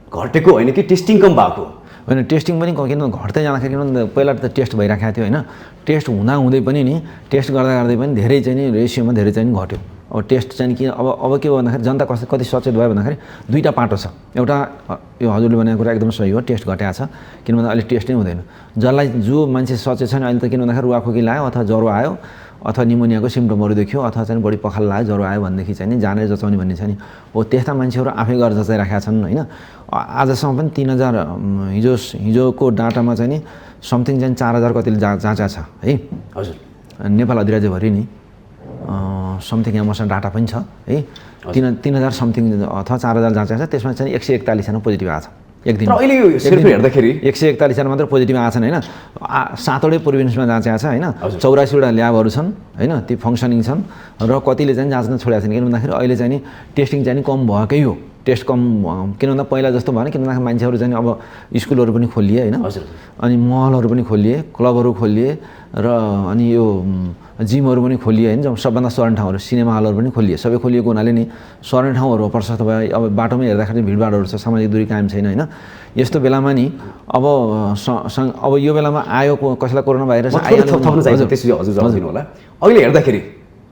घटेको होइन कि टेस्टिङ कम भएको होइन। टेस्टिङ पनि किन घट्दै जाँदाखेरि किन पहिला त टेस्ट भइराखेको थियो होइन। टेस्ट हुँदै पनि नि टेस्ट गर्दै पनि धेरै चाहिँ नि रेसियोमा धेरै चाहिँ घट्यो। अब टेस्ट चाहिँ किन अब के भन्दाखेरि जनता कति सचेत भयो भन्दाखेरि दुईवटा पाटो छ। एउटा यो हजुरले भनेको कुरा एकदम सही हो, टेस्ट घटेको छ। किन भन्दा अहिले टेस्ट नै हुँदैन। जसलाई जो मान्छे सचेत छ नि अहिले त किन भन्दाखेरि रुवाखोकी लाग्यो अथवा ज्वरो आयो अथवा निमोनियाको सिम्टमहरू देखियो अथवा चाहिँ बढी पखाला लाग्यो, ज्वरो आयो भनेदेखि चाहिँ नि जानेर जचाउने भन्ने छ नि, हो त्यस्ता मान्छेहरू आफै गरेर जचाइराखेका छन् होइन। आजसम्म पनि 3000 हिजोको डाटामा चाहिँ नि समथिङ चाहिँ 4000 कतिले जाँचा छ है। हजुर नेपाल अधिराज्यभरि नि समथिङ यहाँ मसँग डाटा पनि छ है। 3000 समथिङ अथवा 4000 जाँचा छ, त्यसमा चाहिँ 141 जना पोजिटिभ आएको छ एक दिन। अहिले यो सिर्फ हेर्दाखेरि 141 जना मात्र पोजिटिभ आएको छन् होइन। 7वटै प्रोभिन्समा जाँचा छ होइन। 84वटा ल्याबहरू छन् होइन, ती फङ्सनिङ छन् र कतिले चाहिँ जाँच्न छोडेका छन्। किन भन्दाखेरि अहिले चाहिँ नि टेस्टिङ चाहिँ नि कम भएकै हो। टेस्ट कम किन भन्दा पहिला जस्तो भएन। किन भन्दाखेरि मान्छेहरू चाहिँ अब स्कुलहरू पनि खोलिए होइन, अनि मलहरू पनि खोलिए, क्लबहरू खोलिए र अनि यो जिमहरू पनि खोलिए होइन। सबभन्दा सर्ने ठाउँहरू, सिनेमा हलहरू पनि खोलिए, सबै खोलिएको हुनाले नि सर्ने ठाउँहरू प्रशस्त भयो। अब बाटोमै हेर्दाखेरि भिडभाडहरू छ, सामाजिक दूरी कायम छैन होइन। यस्तो बेलामा नि अब यो बेलामा आयो कसैलाई कोरोना भाइरस थप्नु चाहिन्छ, त्यसपछि हजुर जवाफ दिनु होला। अहिले हेर्दाखेरि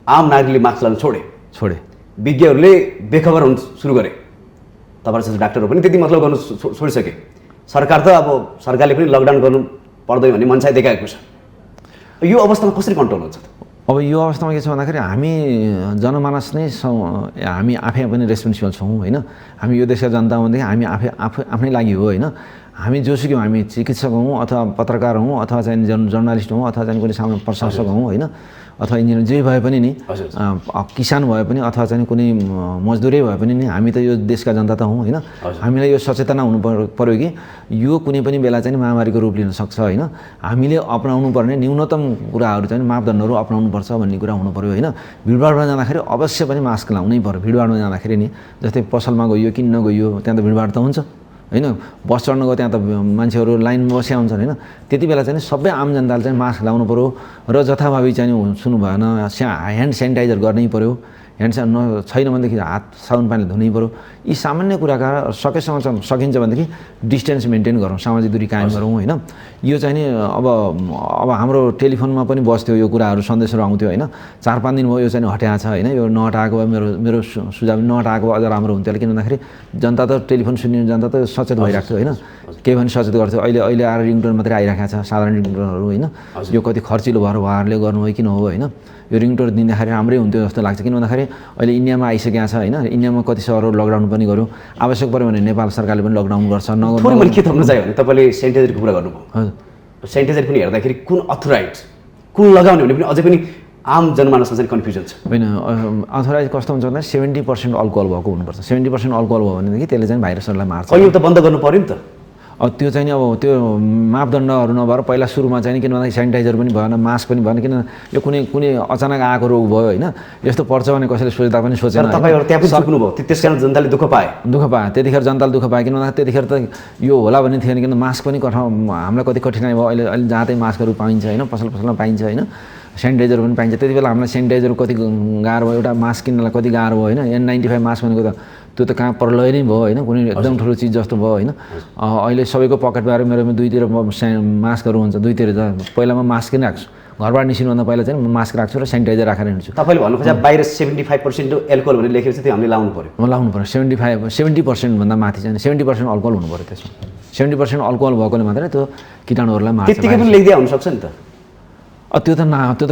आम नागरिकले मास्क लगाउन छोडे, विज्ञहरूले बेखबर हुन सुरु गरे, तपाईँ जस्तो डाक्टरहरू पनि त्यति मतलब गर्नु छोडिसके। सरकार त अब सरकारले पनि लकडाउन गर्नु पर्दैन भन्ने मनसाय देखाएको छ। यो अवस्थामा कसरी कन्ट्रोल हुन्छ? अब यो अवस्थामा के छ भन्दाखेरि हामी जनमानस नै हामी आफै पनि रेस्पोन्सिबल छौँ होइन। हामी यो देशका जनता भनेदेखि हामी आफ्नै लागि हो होइन। हामी जोसुकै हौँ, हामी चिकित्सक हौँ अथवा पत्रकार हौँ अथवा चाहिँ जर्नलिस्ट हौँ अथवा चाहिँ कुनै सामान्य प्रशासक हौँ होइन, अथवा इन्जिनियर जे भए पनि नि, किसान भए पनि अथवा चाहिँ कुनै मजदुरै भए पनि नि, हामी त यो देशका जनता त हौँ होइन। हामीलाई यो सचेतना हुनु पर्यो कि यो कुनै पनि बेला चाहिँ महामारीको रूप लिन सक्छ होइन। हामीले अपनाउनु पर्ने न्यूनतम कुराहरू चाहिँ मापदण्डहरू अपनाउनुपर्छ भन्ने कुरा हुनु पर्यो होइन। भिडभाडमा जाँदाखेरि अवश्य पनि मास्क लाउनै पर्यो। भिडभाडमा जाँदाखेरि नि जस्तै पसलमा गइयो, किन्न गइयो, त्यहाँ त भिडभाड त हुन्छ होइन। बस चढ्न गयो त्यहाँ त मान्छेहरू लाइनमा बसिया हुन्छन् होइन। त्यति बेला चाहिँ सबै आम जनताले चाहिँ मास्क लाउनु पर्यो र जथाभावी चाहिँ सुन्नु भएन, ह्यान्ड सेनिटाइजर गर्नै पर्यो। ह्यान्ड छैन भनेदेखि हात साबुन पानीले धुनै पर्यो। यी सामान्य कुराका सकेसम्म सकिन्छ भनेदेखि डिस्टेन्स मेन्टेन गरौँ, सामाजिक दूरी कायम गरौँ होइन। यो चाहिँ नि अब हाम्रो टेलिफोनमा पनि बस्थ्यो यो कुराहरू, सन्देशहरू आउँथ्यो होइन। 4-5 दिन भयो यो चाहिँ हटाएको छ होइन। यो नहटाएको भए मेरो सुझाव नहटाएको अझ राम्रो हुन्थ्यो। किन भन्दाखेरि जनता त टेलिफोन सुन्ने जनता त सचेत भइरहेको थियो होइन। केही पनि सचेत गर्थ्यो। अहिले आएर रिङटोन मात्रै आइरहेको छ, साधारण रिङटोनहरू होइन। यो कति खर्चिलो भएर उहाँहरूले गर्नु हो किन हो होइन। यो रिङटोन दिँदाखेरि राम्रै हुन्थ्यो जस्तो लाग्छ। किन भन्दाखेरि अहिले इन्डियामा आइसकेको छ होइन। इन्डियामा कति सहरहरू लकडाउन पनि गर्यो। आवश्यक पऱ्यो भने नेपाल सरकारले पनि लकडाउन गर्छ। थोरै मैले के थप्न चाह्यो भने तपाईँले सेनिटाइजरको कुरा गर्नुभयो। हजुर, सेनिटाइजर पनि हेर्दाखेरि कुन अथोराइज, कुन लगाउने भन्ने पनि अझै पनि आम जनमानसमा चाहिँ कन्फ्युजन छ होइन। अथोराइज कस्तो हुन्छ भन्दा 70% अल्कोहल भएको हुनुपर्छ। 70% अल्कोहल भयो भनेदेखि त्यसले चाहिँ भाइरसहरूलाई मार्छ। अहिले त बन्द गर्नु पऱ्यो नि त। अब त्यो चाहिँ नि अब त्यो मापदण्डहरू नभएर पहिला सुरुमा चाहिँ किन भन्दाखेरि सेनिटाइजर पनि भएन, मास्क पनि भएन। किन यो कुनै अचानक आएको रोग भयो होइन। यस्तो पर्छ भने कसैले सोच्दा पनि सोचेन। तपाईँहरू त्यहाँ पनि चुक्नु भयो, त्यस कारण जनताले दुःख पाए। त्यतिखेर जनताले दुःख पाए। किन भन्दाखेरि त्यतिखेर त यो होला भन्ने थिएन। किन मास्क पनि हामीलाई कति कठिनाइ भयो। अहिले जहाँ चाहिँ मास्कहरू पाइन्छ होइन, पसलमा पाइन्छ होइन। सेनिटाइजर पनि पाइन्छ। त्यति बेला हामीलाई सेनिटाइजर कति गाह्रो भयो, एउटा मास्क किन्नलाई कति गाह्रो भयो होइन। N95 मास्क भनेको त त्यो त कहाँ प्रलय नै भयो होइन। कुनै एकदम ठुलो चिज जस्तो भयो होइन। अहिले सबैको पकेटमा आएर मेरोमा दुईतिर मास्कहरू हुन्छ, दुईतिर पहिला म मास्क नै राख्छु। घरबाट निस्किनुभन्दा पहिला चाहिँ म मास्क राख्छु र सेनिटाइजर राखेर हिँड्छु। तपाईँले भन्नु खोजेको बाहिर 75% एल्कोहल भनेर लेखेको छ, त्यो हामीले लाउनु पऱ्यो। लाउनु पऱ्यो। 70% भन्दा माथि चाहिँ 70% अल्कोहल हुनु पऱ्यो। त्यसमा 70% अल्कोहल भएकोले मात्रै त्यो किटाणुहरूलाई मार्छ। त्यतिकै पनि लेखिदिया हुनसक्छ नि त। त्यो त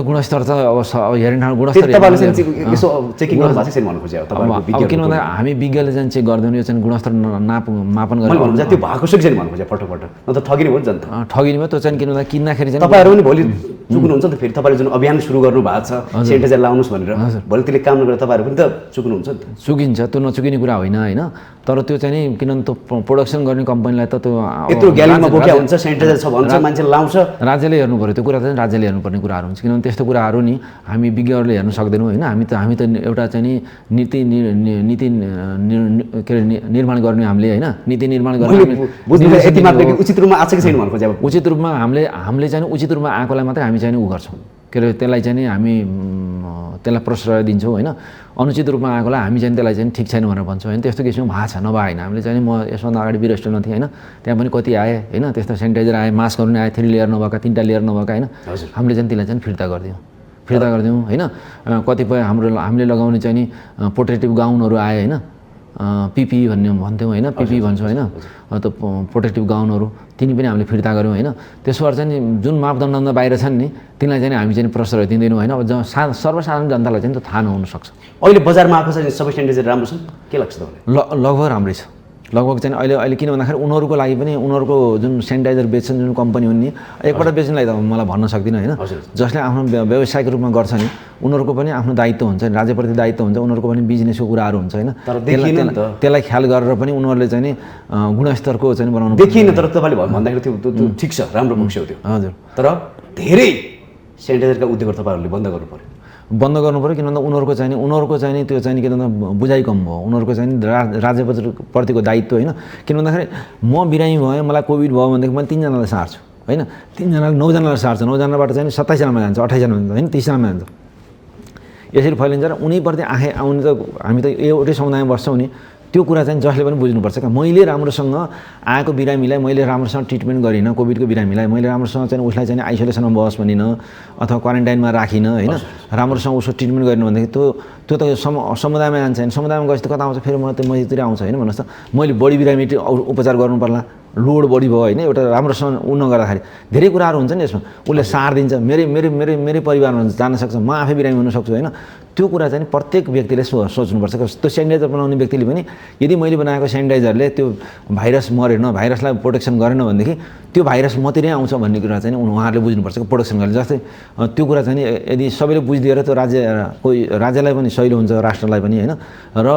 गुणस्तर त अब हेरेन गुणस्तर चेकिङ गर्नु भएको छ भन्नु खोजेको अब किन भन्दा हामी विज्ञले चाहिँ चेक गर्दैन, यो चाहिँ गुणस्तर मापन गरेर भन्नु त्यो भएको छ कि छैन भन्नु खोजे पटक न त ठगिने हो नि जनता। ठगिने भयो त्यो चाहिँ किन भन्दा किन्दाखेरि चाहिँ तपाईँहरू पनि भोलि चुक्नुहुन्छ नि त। फेरि तपाईँले जुन अभियान सुरु गर्नु भएको छ सेनिटाइजर लाउनुहोस् भनेर, भोलि त्यसले काम नगरेर तपाईँहरू पनि त चुक्नुहुन्छ नि त। चुकिन्छ, त्यो नचुकिने कुरा होइन होइन। तर त्यो चाहिँ नि किन त्यो प्रोडक्सन गर्ने कम्पनीलाई त त्यो यत्रो ग्यालेरीमा बोक्या हुन्छ, सेनिटाइजर छ भन्छ, मान्छे लाउँछ। राज्यले हेर्नु पऱ्यो त्यो कुरा, चाहिँ राज्यले हेर्नुपर्ने कुराहरू हुन्छ। किनभने त्यस्तो कुराहरू नि हामी विज्ञहरूले हेर्न सक्दैनौँ होइन। हामी त एउटा चाहिँ नि नीति के अरे निर्माण गर्ने हामीले होइन। नीति निर्माण गर्ने उचित रूपमा आएको छैन भन्नु खोजे। उचित रूपमा हामीले चाहिँ उचित रूपमा आएकोलाई मात्रै हामी चाहिँ उ गर्छौँ के अरे, त्यसलाई चाहिँ नि हामी त्यसलाई प्रश्रय दिन्छौँ होइन। अनुचित रूपमा आएकोलाई हामी चाहिँ त्यसलाई चाहिँ ठिक छैन भनेर भन्छौँ होइन। त्यस्तो किसिमको भएको छ नभए होइन। हामीले चाहिँ म यसभन्दा अगाडि बिर रेस्टुरेन्टमा थिएँ होइन, त्यहाँ पनि कति आए होइन, त्यस्तो सेनिटाइजर आए, मास्कहरू पनि आए, 3 लेयर नभएका, 3टा लेयर नभएका होइन। हामीले चाहिँ त्यसलाई चाहिँ फिर्ता गरिदिउँ होइन। कतिपय हामीले लगाउने चाहिँ नि प्रोटेक्टिभ गाउनहरू आए होइन, पिपी भन्थ्यौँ होइन, पिपी भन्छौँ होइन। त्यो प्रोटेक्टिभ गाउनहरू तिनी पनि हामीले फिर्ता गऱ्यौँ होइन। त्यसो भएर चाहिँ जुन मापदण्डमा बाहिर छन् नि तिनलाई चाहिँ हामी चाहिँ प्रश्रय दिँदैनौँ होइन। अब सर्वसाधारण जनतालाई चाहिँ त थाहा नहुनसक्छ। अहिले बजारमा आएको छ सबै सेनिटाइजर राम्रो छ के लाग्छ तपाईँलाई? लगभग राम्रै छ। लगभग चाहिँ अहिले किन भन्दाखेरि उनीहरूको लागि पनि उनीहरूको जुन सेनिटाइजर बेच्छन् जुन कम्पनी हुन् नि, एकपल्ट बेच्नलाई त मलाई भन्न सक्दिनँ होइन। जसले आफ्नो व्यावसायिक रूपमा गर्छ नि उनीहरूको पनि आफ्नो दायित्व हुन्छ, राज्यप्रति दायित्व हुन्छ, उनीहरूको पनि बिजनेसको कुराहरू हुन्छ होइन। त्यसलाई ख्याल गरेर पनि उनीहरूले चाहिँ नि गुणस्तरको चाहिँ बनाउनु देखिएन। तर तपाईँले भन्दाखेरि त्यो ठिक छ, राम्रो पक्ष हो त्यो। हजुर, तर धेरै सेनिटाइजरका उद्योगहरू तपाईँहरूले बन्द गर्नु पऱ्यो। बन्द गर्नु पऱ्यो। किन भन्दा उनीहरूको चाहिँ नि त्यो चाहिँ के भन्दा बुझाइ कम भयो। उनीहरूको चाहिँ राज्यप्रतिको दायित्व होइन। किन भन्दाखेरि म बिरामी भएँ, मलाई कोभिड भयो भनेदेखि मैले 3 जनालाई सार्छु होइन। 3 जनाले 9 जनालाई सार्छ, 9 जनाबाट चाहिँ 27 जनामा जान्छ, 28 जनामा जान्छ होइन, 30 जनामा जान्छ। यसरी फैलिन्छ र उनीप्रति आउने त हामी त एउटै समुदायमा बस्छौँ नि। त्यो कुरा चाहिँ जसले पनि बुझ्नुपर्छ क्या। मैले राम्रोसँग आएको बिरामीलाई मैले राम्रोसँग ट्रिटमेन्ट गरिनँ, कोभिडको बिरामीलाई मैले राम्रोसँग चाहिँ उसलाई चाहिँ आइसोलेसनमा बस भनिनँ अथवा क्वारेन्टाइनमा राखिनँ होइन, राम्रोसँग उसको ट्रिटमेन्ट गरिनँ भनेदेखि त्यो त समुदायमा जान्छ होइन, समुदायमा गएपछि त कता आउँछ फेरि म त मतिर आउँछ होइन भन्नुहोस् त। मैले बढी बिरामी उपचार गर्नु पर्ला, लोड बढी भयो होइन, एउटा राम्रोसँग नगर्दाखेरि धेरै कुराहरू हुन्छ नि यसमा। उसले सार दिन्छ, मेरै परिवारमा जान सक्छ, म आफै बिरामी हुन सक्छु होइन। त्यो कुरा चाहिँ प्रत्येक व्यक्तिले सोच्नुपर्छ। त्यो सेनिटाइजर बनाउने व्यक्तिले पनि यदि मैले बनाएको सेनिटाइजरले त्यो भाइरस मरेन, भाइरसलाई प्रोटेक्सन गरेन भनेदेखि त्यो भाइरस मतिरै आउँछ भन्ने कुरा चाहिँ उहाँहरूले बुझ्नुपर्छ प्रोटेक्सन गर्ने। जस्तै त्यो कुरा चाहिँ यदि सबैले बुझिदिएर त्यो राज्यलाई पनि सहिलो हुन्छ, राष्ट्रलाई पनि होइन, र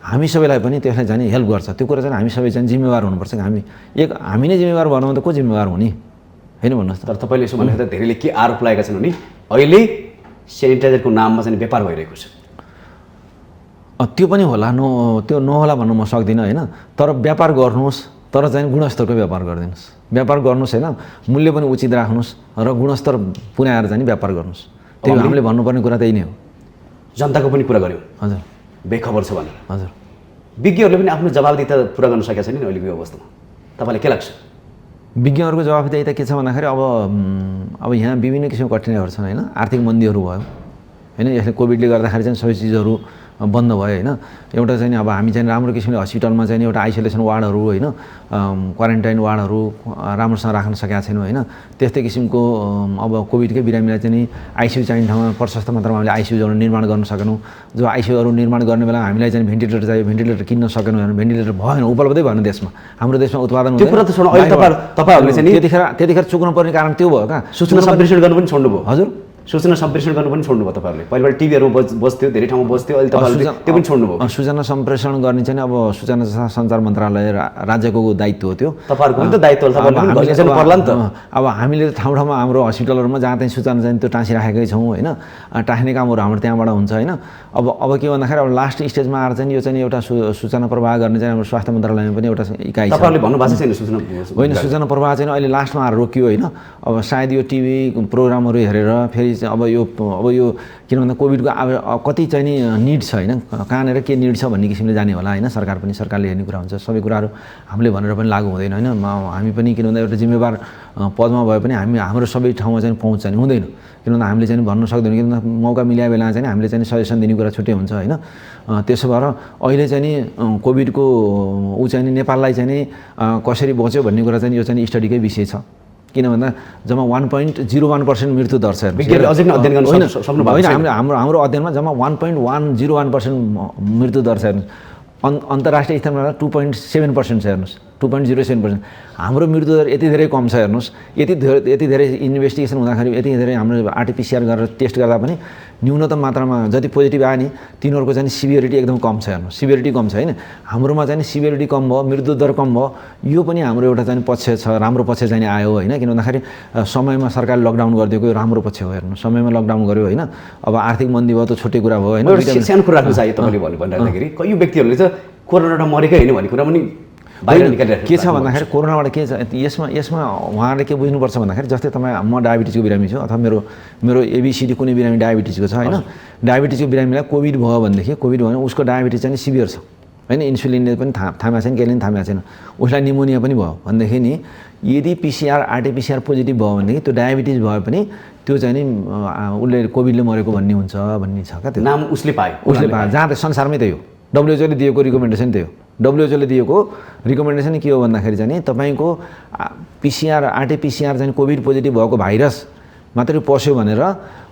हामी सबैलाई पनि त्यसलाई चाहिँ हेल्प गर्छ। त्यो कुरा चाहिँ हामी सबै चाहिँ जिम्मेवार हुनुपर्छ। हामी नै जिम्मेवार भएन भने त को जिम्मेवार हुने होइन भन्नुहोस् त। तर तपाईँले यसो भन्दाखेरि धेरैले के आरोप लागेका छन् भने अहिले सेनिटाइजरको नाममा चाहिँ व्यापार भइरहेको छ। त्यो पनि होला, त्यो नहोला भन्नु म सक्दिनँ होइन। तर व्यापार गर्नुहोस्, तर चाहिँ गुणस्तरको व्यापार गरिदिनुहोस्। व्यापार गर्नुहोस् होइन, मूल्य पनि उचित राख्नुहोस् र गुणस्तर पुर्याएर चाहिँ व्यापार गर्नुहोस्। त्यो हामीले भन्नुपर्ने कुरा त्यही नै हो। जनताको पनि कुरा गऱ्यो हजुर, बेखबर छ भनेर। हजुर, विज्ञहरूले पनि आफ्नो जवाबदिता पुरा गर्न सकेका छैनन् अहिलेको यो अवस्थामा। तपाईँलाई के लाग्छ? विज्ञहरूको जवाफदेही त के छ भन्दाखेरि अब यहाँ विभिन्न किसिमको कठिनाइहरू छन् होइन। आर्थिक मन्दीहरू भयो होइन, यसले कोभिडले गर्दाखेरि चाहिँ सबै चिजहरू बन्द भयो होइन। एउटा चाहिँ अब हामी चाहिँ राम्रो किसिमले हस्पिटलमा चाहिँ एउटा आइसोलेसन वार्डहरू होइन, क्वारेन्टाइन वार्डहरू राम्रोसँग राख्न सकेका छैनौँ होइन। त्यस्तै किसिमको अब कोभिडकै बिरामीलाई चाहिँ आइसियू चाहिने ठाउँमा प्रशस्त मात्रामा हामीले आइसियूहरू निर्माण गर्न सकेनौँ। जो आइसियूहरू निर्माण गर्ने बेला हामीलाई चाहिँ भेन्टिलेटर चाहियो, भेन्टिलेटर किन्न सकेनौँ भने भेन्टिलेटर भएन, उपलब्धै भएन देशमा। हाम्रो देशमा उत्पादन त्यो कुरा त छोड्नु, अहिले तपाईँहरूले चाहिँ त्यतिखेर चुक्नु पर्ने कारण त्यो भयो कहाँ? सूचना सम्प्रेषण गर्नु पनि छोड्नु भयो। हजुर, सूचना सम्प्रेषण गर्नु पनि छोड्नु भयो तपाईँहरूले। पहिला टिभीहरूमा बस्थ्यो, धेरै ठाउँमा बस्थ्यो, अहिले तपाईँहरूले त्यो पनि छोड्नु भयो। सूचना सम्प्रेषण गर्ने चाहिँ अब सूचना तथा सञ्चार मन्त्रालय राज्यको दायित्व हो त्यो। तपाईँहरूको पनि त दायित्व पर्ला नि त। अब हामीले ठाउँ ठाउँमा हाम्रो हस्पिटलहरूमा जहाँ चाहिँ सूचना चाहिँ त्यो टाँसिराखेकै छौँ होइन। टाँस्ने कामहरू हाम्रो त्यहाँबाट हुन्छ होइन। अब के भन्दाखेरि अब लास्ट स्टेजमा आएर चाहिँ यो चाहिँ एउटा सूचना प्रवाह गर्ने चाहिँ हाम्रो स्वास्थ्य मन्त्रालयमा पनि एउटा इकाइ छ। तपाईँहरूले भन्नुभएको छैन सूचना? होइन, सूचना प्रवाह चाहिँ अहिले लास्टमा आएर रोकियो होइन। अब सायद यो टिभी प्रोग्रामहरू हेरेर फेरि अब यो किन भन्दा कोभिडको अब कति चाहिँ नि निड छ होइन, कहाँनिर के निड छ भन्ने किसिमले जाने होला होइन। सरकारले हेर्ने कुरा हुन्छ। सबै कुराहरू हामीले भनेर पनि लागु हुँदैन होइन। हामी पनि किन भन्दा एउटा जिम्मेवार पदमा भए पनि हाम्रो सबै ठाउँमा चाहिँ पहुँच चाहिँ हुँदैन। किन भन्दा हामीले चाहिँ भन्न सक्दैनौँ, किन भन्दा मौका मिलाए बेला चाहिँ हामीले चाहिँ सजेसन दिने कुरा छुट्टै हुन्छ होइन। त्यसो भएर अहिले चाहिँ नि कोभिडको चाहिँ नि नेपाललाई चाहिँ नि कसरी बच्यो भन्ने कुरा चाहिँ यो चाहिँ स्टडीकै विषय छ। किन भन्दा जम्मा 1.01% मृत्यु दर छ। होइन, हाम्रो अध्ययनमा जम्मा 1.101% मृत्यु दर छ हेर्नुहोस्। अन्तर्राष्ट्रिय स्तरमा 2.7% छ हेर्नुहोस्, 2.07%। हाम्रो मृत्यु दर यति धेरै कम छ हेर्नुहोस्। यति धेरै इन्भेस्टिगेसन हुँदाखेरि, यति धेरै हाम्रो आरटिपिसिआर गरेर टेस्ट गर्दा पनि न्यूनतम मात्रामा जति पोजिटिभ आयो नि तिनीहरूको चाहिँ सिभियरिटी एकदम कम छ हेर्नुहोस्। सिभियरिटी कम छ होइन। हाम्रोमा चाहिँ सिभियरिटी कम भयो, मृत्यु दर कम भयो। यो पनि हाम्रो एउटा चाहिँ पक्ष छ, राम्रो पक्ष चाहिँ आयो होइन। किन भन्दाखेरि समयमा सरकारले लकडाउन गरिदिएको यो राम्रो पक्ष हो हेर्नु। समयमा लकडाउन गर्यो होइन। अब आर्थिक मन्दी भयो त छुट्टै कुरा भयो होइन। सानो कुरा राख्नु चाहियो तपाईँले भनिराख्दाखेरि कयौँ व्यक्तिहरूले चाहिँ कोरोनाबाट मरेकै होइन भन्ने कुरा पनि के छ भन्दाखेरि कोरोनाबाट के छ यसमा उहाँहरूले के बुझ्नुपर्छ भन्दाखेरि जस्तै म डायबिटिजको बिरामी छु अथवा मेरो एबिसिडी कुनै बिरामी डायबिटिजको छ होइन। डायबिटिजको बिरामीलाई कोभिड भयो भनेदेखि उसको डायबिटिज चाहिँ सिभियर छ होइन। इन्सुलिनले पनि थाहा छैन, केले पनि थाहा छैन। उसलाई निमोनिया पनि भयो भनेदेखि नि यदि आरटिपिसिआर पोजिटिभ भयो भनेदेखि त्यो डायबिटिज भए पनि त्यो चाहिँ नि उसले कोभिडले मरेको भन्ने हुन्छ भन्ने छ क्या। त्यो नाम उसले पायो जहाँ त संसारमै त्यही हो। WHO ले दिएको रिकमेन्डेसन त्यही हो। WHO ले दिएको रिकमेन्डेसन के हो भन्दाखेरि चाहिँ तपाईँको आरटिपिसिआर चाहिँ कोभिड पोजिटिभ भएको भाइरस मात्रै पस्यो भनेर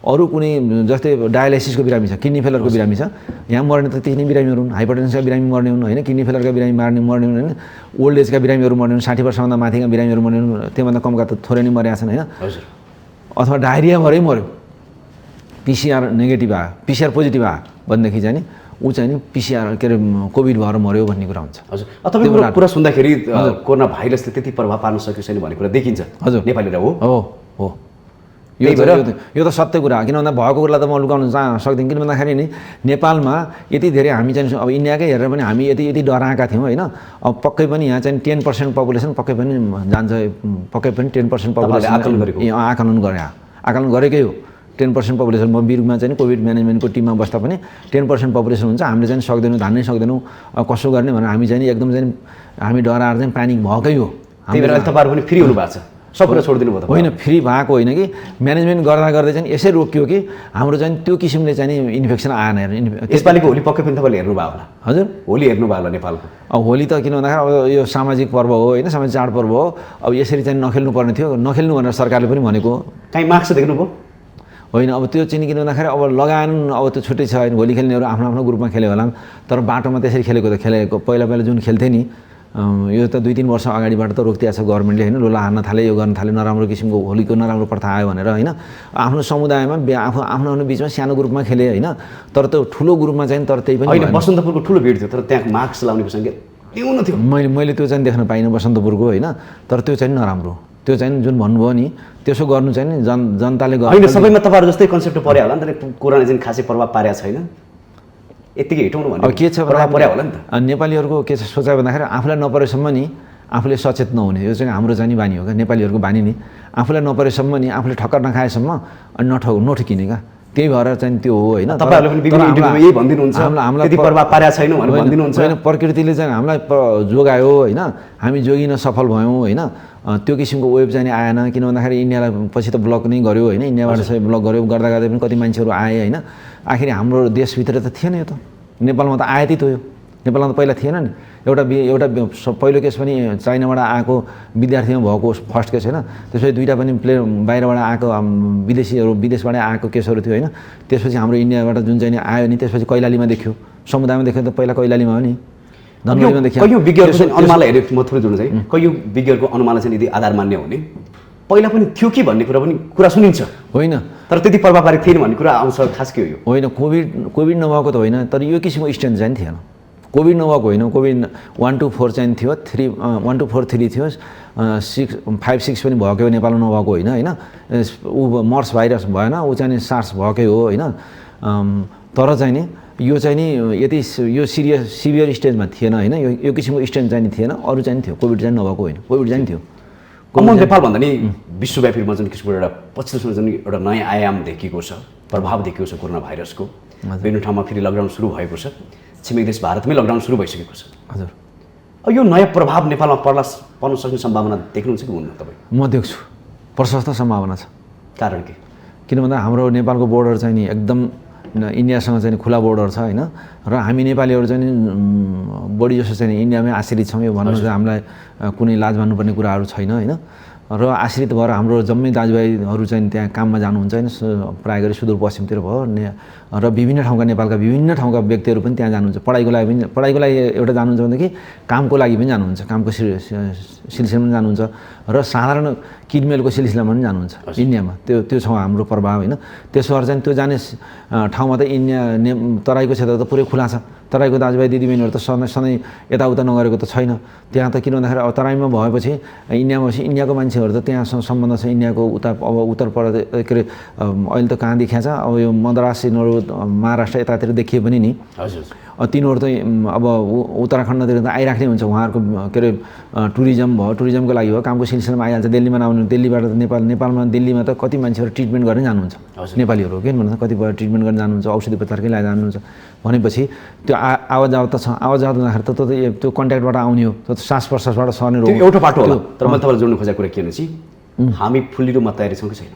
अरू कुनै जस्तै डायलाइसिसको बिरामी छ, किडनी फेलरको बिरामी छ, यहाँ मर्ने त त्यही नै बिरामीहरू हुन्। हाइपरटेन्सनका बिरामी मर्ने हुन् होइन, किडनी फेलरका बिरामी मर्ने हुन् होइन, ओल्ड एजका बिरामीहरू मर्ने हुन्, 60 वर्षभन्दा माथिका बिरामीहरू मर्ने हुन्, त्योभन्दा कमका त थोरै नै मरेका छन् होइन। अथवा डायरिया भएरै मऱ्यो, पिसिआर नेगेटिभ आयो, पिसिआर पोजिटिभ आयो भनेदेखि चाहिँ नि ऊ चाहिँ नि पिसिआर के अरे कोभिड भएर मऱ्यो भन्ने कुरा हुन्छ। हजुर, तपाईँको कुरा सुन्दाखेरि कोरोना भाइरसले त्यति प्रभाव पार्न सक्यो छैन भन्ने कुरा देखिन्छ। हजुर, नेपालीले हो यो त सत्य कुरा। किन भन्दा भएको कुरालाई त म लुकाउन सक्दिनँ। किन भन्दाखेरि नि नेपालमा यति धेरै हामी चाहिँ अब इन्डियाकै हेरेर पनि हामी यति डराएका थियौँ होइन। अब पक्कै पनि यहाँ चाहिँ 10% पपुलेसन पक्कै पनि जान्छ, पक्कै पनि 10% पपुलेसन आकलन गरेकै हो। 10% पपुलेसन म बिरुमा चाहिँ कोभिड म्यानेजमेन्टको टिममा बस्दा पनि 10% पपुलेसन हुन्छ। हामीले चाहिँ सक्दैनौँ, धान्नै सक्दैनौँ, कसो गर्ने भनेर हामी चाहिँ एकदम चाहिँ हामी डराएर चाहिँ प्यानिक भएकै हो। त्यही भएर तपाईँहरू पनि फ्री हुनु भएको छ। सब कुरा छोडिदिनु भयो त? होइन, फ्री भएको होइन कि म्यानेजमेन्ट गर्दा गर्दै चाहिँ यसै रोकियो कि हाम्रो चाहिँ त्यो किसिमले चाहिँ इन्फेक्सन आएन। यसपालिको होली पक्कै पनि तपाईँले हेर्नुभयो होला? हजुर, होली हेर्नुभयो होला नेपालको? अब होली त किन भन्दाखेरि अब यो सामाजिक पर्व हो होइन, सामाजिक चाडपर्व हो, अब यसरी चाहिँ नखेल्नु पर्ने थियो, नखेल्नु भनेर सरकारले पनि भनेको। काहीँ मार्क्स देख्नुभयो? होइन, अब त्यो चाहिँ किन भन्दाखेरि अब लगान अब त्यो छुट्टै छ होइन, होली खेल्नेहरू आफ्नो आफ्नो ग्रुपमा खेल्यो होला, तर बाटोमा त्यसरी खेलेको त खेलेको पहिला जुन खेल्थे नि, यो त 2-3 वर्ष अगाडिबाट त रोकिदिएको छ गभर्मेन्टले होइन, लोला हान्न थाल्यो, यो गर्न थाल्यो, नराम्रो किसिमको होलीको नराम्रो प्रथा आयो भनेर होइन। आफ्नो समुदायमा आफ्नो बिचमा सानो ग्रुपमा खेले होइन, तर त्यो ठुलो ग्रुपमा चाहिँ तर त्यही पनि होइन। बसन्तपुरको ठुलो भिड थियो, तर त्यहाँ मास्क लाउनेको सङ्ख्या न्यून थियो। मैले त्यो चाहिँ देख्न पाइनँ बसन्तपुरको होइन, तर त्यो चाहिँ नराम्रो, त्यो चाहिँ जुन भन्नुभयो नि त्यसो गर्नु चाहिँ नि जनताले होइन। सबैमा तपाईँहरू जस्तै कन्सेप्ट पर्यो होला नि त, कोरोना चाहिँ खासै प्रभाव पारेको छैन, यतिकै हिटाउनु भने अब के छ प्रभाव पर्यो होला नि त। नेपालीहरूको के छ सोचाइ भन्दाखेरि आफूलाई नपरेसम्म नि आफूले सचेत नहुने, यो चाहिँ हाम्रो चाहिँ बानी हो क्या, नेपालीहरूको बानी नि। आफूलाई नपरेसम्म नि आफूले ठक्कर नखाएसम्म अनि नठकिने क्या, त्यही भएर चाहिँ त्यो हो होइन। तपाईँहरूले पनि विभिन्न इन्टरभ्यूमा यही भनिदिनुहुन्छ, हामीलाई त्यति प्रभाव पारेको छैन भनेर भनिदिनुहुन्छ। होइन, प्रकृतिले चाहिँ हामीलाई जोगायो होइन, हामी जोगिन सफल भयौँ होइन। त्यो किसिमको वेब चाहिँ आएन, किन भन्दाखेरि इन्डियालाई पछि त ब्लक नै गर्यो होइन, इन्डियाबाट सबै ब्लक गर्यो, गर्दा गर्दै पनि कति मान्छेहरू आए होइन। आखिर हाम्रो देशभित्र त थिएन यो त, नेपालमा त आयातित हो यो, नेपालमा त पहिला थिएन नि। एउटा पहिलो केस पनि चाइनाबाट आएको विद्यार्थीमा भएको फर्स्ट केस होइन, त्यसपछि 2टा पनि बाहिरबाट आएको विदेशबाट आएको केसहरू थियो होइन। त्यसपछि हाम्रो इन्डियाबाट जुन चाहिँ आयो नि त्यसपछि कैलालीमा देखियो, समुदायमा देख्यो त पहिला कैलालीमा हो नि, धनगढीमा देखियो। कयौँ विज्ञहरूको अनुमानलाई हेरेको म थोरै जोड्नु चाहिँ, कयौँ विज्ञहरूको अनुमानलाई चाहिँ यदि आधार मान्ने हो भने पहिला पनि थियो कि भन्ने कुरा सुनिन्छ होइन, तर त्यति प्रभावकारी थिएन भन्ने कुरा आउँछ। खास के हो यो? होइन, कोभिड नभएको त होइन, तर यो किसिमको स्ट्रेन्थ चाहिँ थिएन। कोभिड नभएको होइन, कोभिड 1 to 4 चाहिँ थियो, 1 to 4 3 थियो, 5-6 पनि भएको नेपालमा नभएको होइन होइन। ऊ मर्स भाइरस भएन, ऊ चाहिँ सार्स भएकै हो होइन। तर चाहिँ नि यो चाहिँ नि यति यो सिभियर स्टेजमा थिएन होइन, यो किसिमको स्ट्रेन्थ चाहिँ थिएन, अरू चाहिँ थियो, कोभिड चाहिँ नभएको होइन, कोभिड चाहिँ थियो। नेपाल भन्दा नि विश्वव्यापी रूपमा जुन किसिमको एउटा पछिल्लो समय जुन एउटा नयाँ आयाम देखिएको छ, प्रभाव देखिएको छ कोरोना भाइरसको, विभिन्न ठाउँमा फेरि लकडाउन सुरु भएको छ, छिमेकी देश भारतमै लकडाउन सुरु भइसकेको छ। हजुर, अब यो नयाँ प्रभाव नेपालमा पर्न सक्ने सम्भावना देख्नुहुन्छ कि हुन्न तपाईँ? म देख्छु, प्रशस्त सम्भावना छ। कारण के? किन भन्दा हाम्रो नेपालको बोर्डर चाहिँ नि एकदम इन्डियासँग चाहिँ खुला बोर्डर छ होइन, र हामी नेपालीहरू चाहिँ बढी जसो चाहिँ इन्डियामै आश्रित छौँ। यो भन्नु चाहिँ हामीलाई कुनै लाज मान्नुपर्ने कुराहरू छैन होइन, र आश्रित भएर हाम्रो जम्मै दाजुभाइहरू चाहिँ त्यहाँ काममा जानुहुन्छ होइन, प्रायः गरी सुदूरपश्चिमतिर भयो र विभिन्न ठाउँका नेपालका विभिन्न ठाउँका व्यक्तिहरू पनि त्यहाँ जानुहुन्छ। पढाइको लागि एउटा जानुहुन्छ भनेदेखि कामको लागि पनि जानुहुन्छ, कामको सिलसिलामा पनि जानुहुन्छ, र साधारण किनमेलको सिलसिलामा पनि जानुहुन्छ इन्डियामा। त्यो छ हाम्रो प्रभाव होइन। त्यसो भएर चाहिँ त्यो जाने ठाउँमा त तराईको क्षेत्र त पुरै खुला छ, तराईको दाजुभाइ दिदीबहिनीहरू त सधैँ यताउता नगरेको त छैन। त्यहाँ त किन भन्दाखेरि अब तराईमा भएपछि इन्डियामा इन्डियाको मान्छेहरू त त्यहाँसँग सम्बन्ध छ, इन्डियाको अब उत्तर के अरे अहिले त कहाँ देखिया छ, अब यो मद्रास महाराष्ट्र यतातिर देखिए पनि नि तिनीहरू त अब उत्तराखण्डतिर त आइराख्ने हुन्छ, उहाँहरूको के अरे टुरिज्मको लागि हो, कामको सिलसिलामा आइहाल्छ। दिल्लीमा नआउनु, दिल्लीबाट नेपालमा दिल्लीमा त कति मान्छेहरू ट्रिटमेन्ट गर्ने जानुहुन्छ, नेपालीहरू किन भन्नु कतिपय ट्रिटमेन्ट गर्न जानुहुन्छ, औषधि उपचारकै लागि जानुहुन्छ। भनेपछि त्यो आवाजावत त छ, आवाजावत हुँदाखेरि त त्यो कन्ट्याक्टबाट आउने हो, त्यो सास प्रश्वासबाट सर्ने रोग एउटा बाटो होला। तर मैले तपाईँलाई जोड्नु खोजेको कुरा के भनेपछि हामी फुल्ली रूपमा तयारी छौँ कि छैन?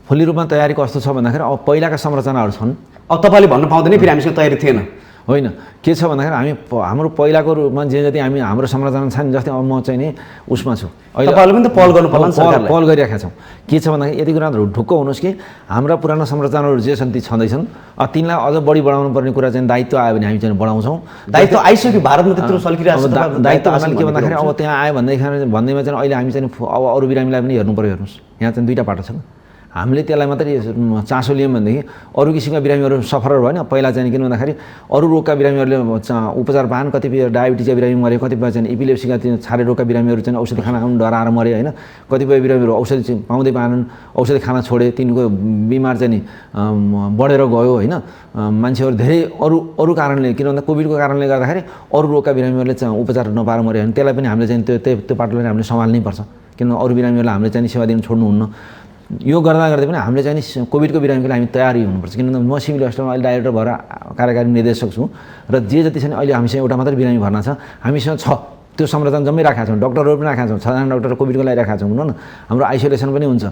फुल्ली रूपमा तयारी कस्तो छ भन्दाखेरि अब पहिलाका संरचनाहरू छन्, अब तपाईँले भन्नु पाउँदैन फेरि हामीसँग तयारी थिएन होइन। के छ भन्दाखेरि हाम्रो पहिलाको रूपमा जे जति हाम्रो संरचना छ नि, जस्तै अब म चाहिँ नि उसमा छु, अहिले पनि त पहल गर्नु पर्ला, पहल गरिरहेका छौँ। के छ भन्दाखेरि यति कुरा ढुक्क हुनुहोस् कि हाम्रा पुराना संरचनाहरू जे छन् ती छँदैछन्, तिनलाई अझ बढी बढाउनु पर्ने कुरा चाहिँ दायित्व आयो भने हामी चाहिँ बढाउँछौँ। दायित्व आइसक्यो, भारतमा त्यत्रो सल्किरहेको छ। दायित्व असल के भन्दाखेरि अब त्यहाँ आयो भन्दैमा चाहिँ अहिले हामी चाहिँ अब अरू बिरामीलाई पनि हेर्नु पऱ्यो। हेर्नुहोस्, यहाँ चाहिँ 2टा बाटो छ, हामीले त्यसलाई मात्रै चासो लियौँ भनेदेखि अरू किसिमका बिरामीहरू सफर भएन। पहिला चाहिँ किन भन्दाखेरि अरू रोगका बिरामीहरूले उपचार पाएन, कतिपय डायबिटिजका बिरामी मरे, कतिपय चाहिँ इपिलेप्सीका छारे रोगका बिरामीहरू चाहिँ औषधि खाना खानु डराएर मरे होइन, कतिपय बिरामीहरू औषधि पाउँदै पाएनन्, औषधि खाना छोडे, तिनको बिमार चाहिँ नि बढेर गयो होइन। मान्छेहरू धेरै अरू कारणले, किन भन्दा कोभिडको कारणले गर्दाखेरि अरू रोगका बिरामीहरूले चाहिँ उपचार नपाएर मऱ्यो भने त्यसलाई पनि हामीले चाहिँ त्यो पाटोलाई हामीले सम्हाल्नै पर्छ, किन अरू बिरामीहरूलाई हामीले चाहिँ सेवा दिन छोड्नुहुन्न। यो गर्दै पनि हामीले चाहिँ कोभिडको बिरामीको लागि हामी तयारी हुनुपर्छ। किनभने म सिभिल हस्पिटलमा अहिले डाइरेक्टर भएर कार्यकारी निर्देशक छु, र जे जति छ नि अहिले हामीसँग एउटा मात्रै बिरामी भर्ना छ, हामीसँग छ त्यो संरचना जम्मै राखेका छौँ, डक्टरहरू पनि राखेका छौँ, 6जना डक्टर कोभिडको लागि राखेका छौँ भनौँ न। हाम्रो आइसोलेसन पनि हुन्छ,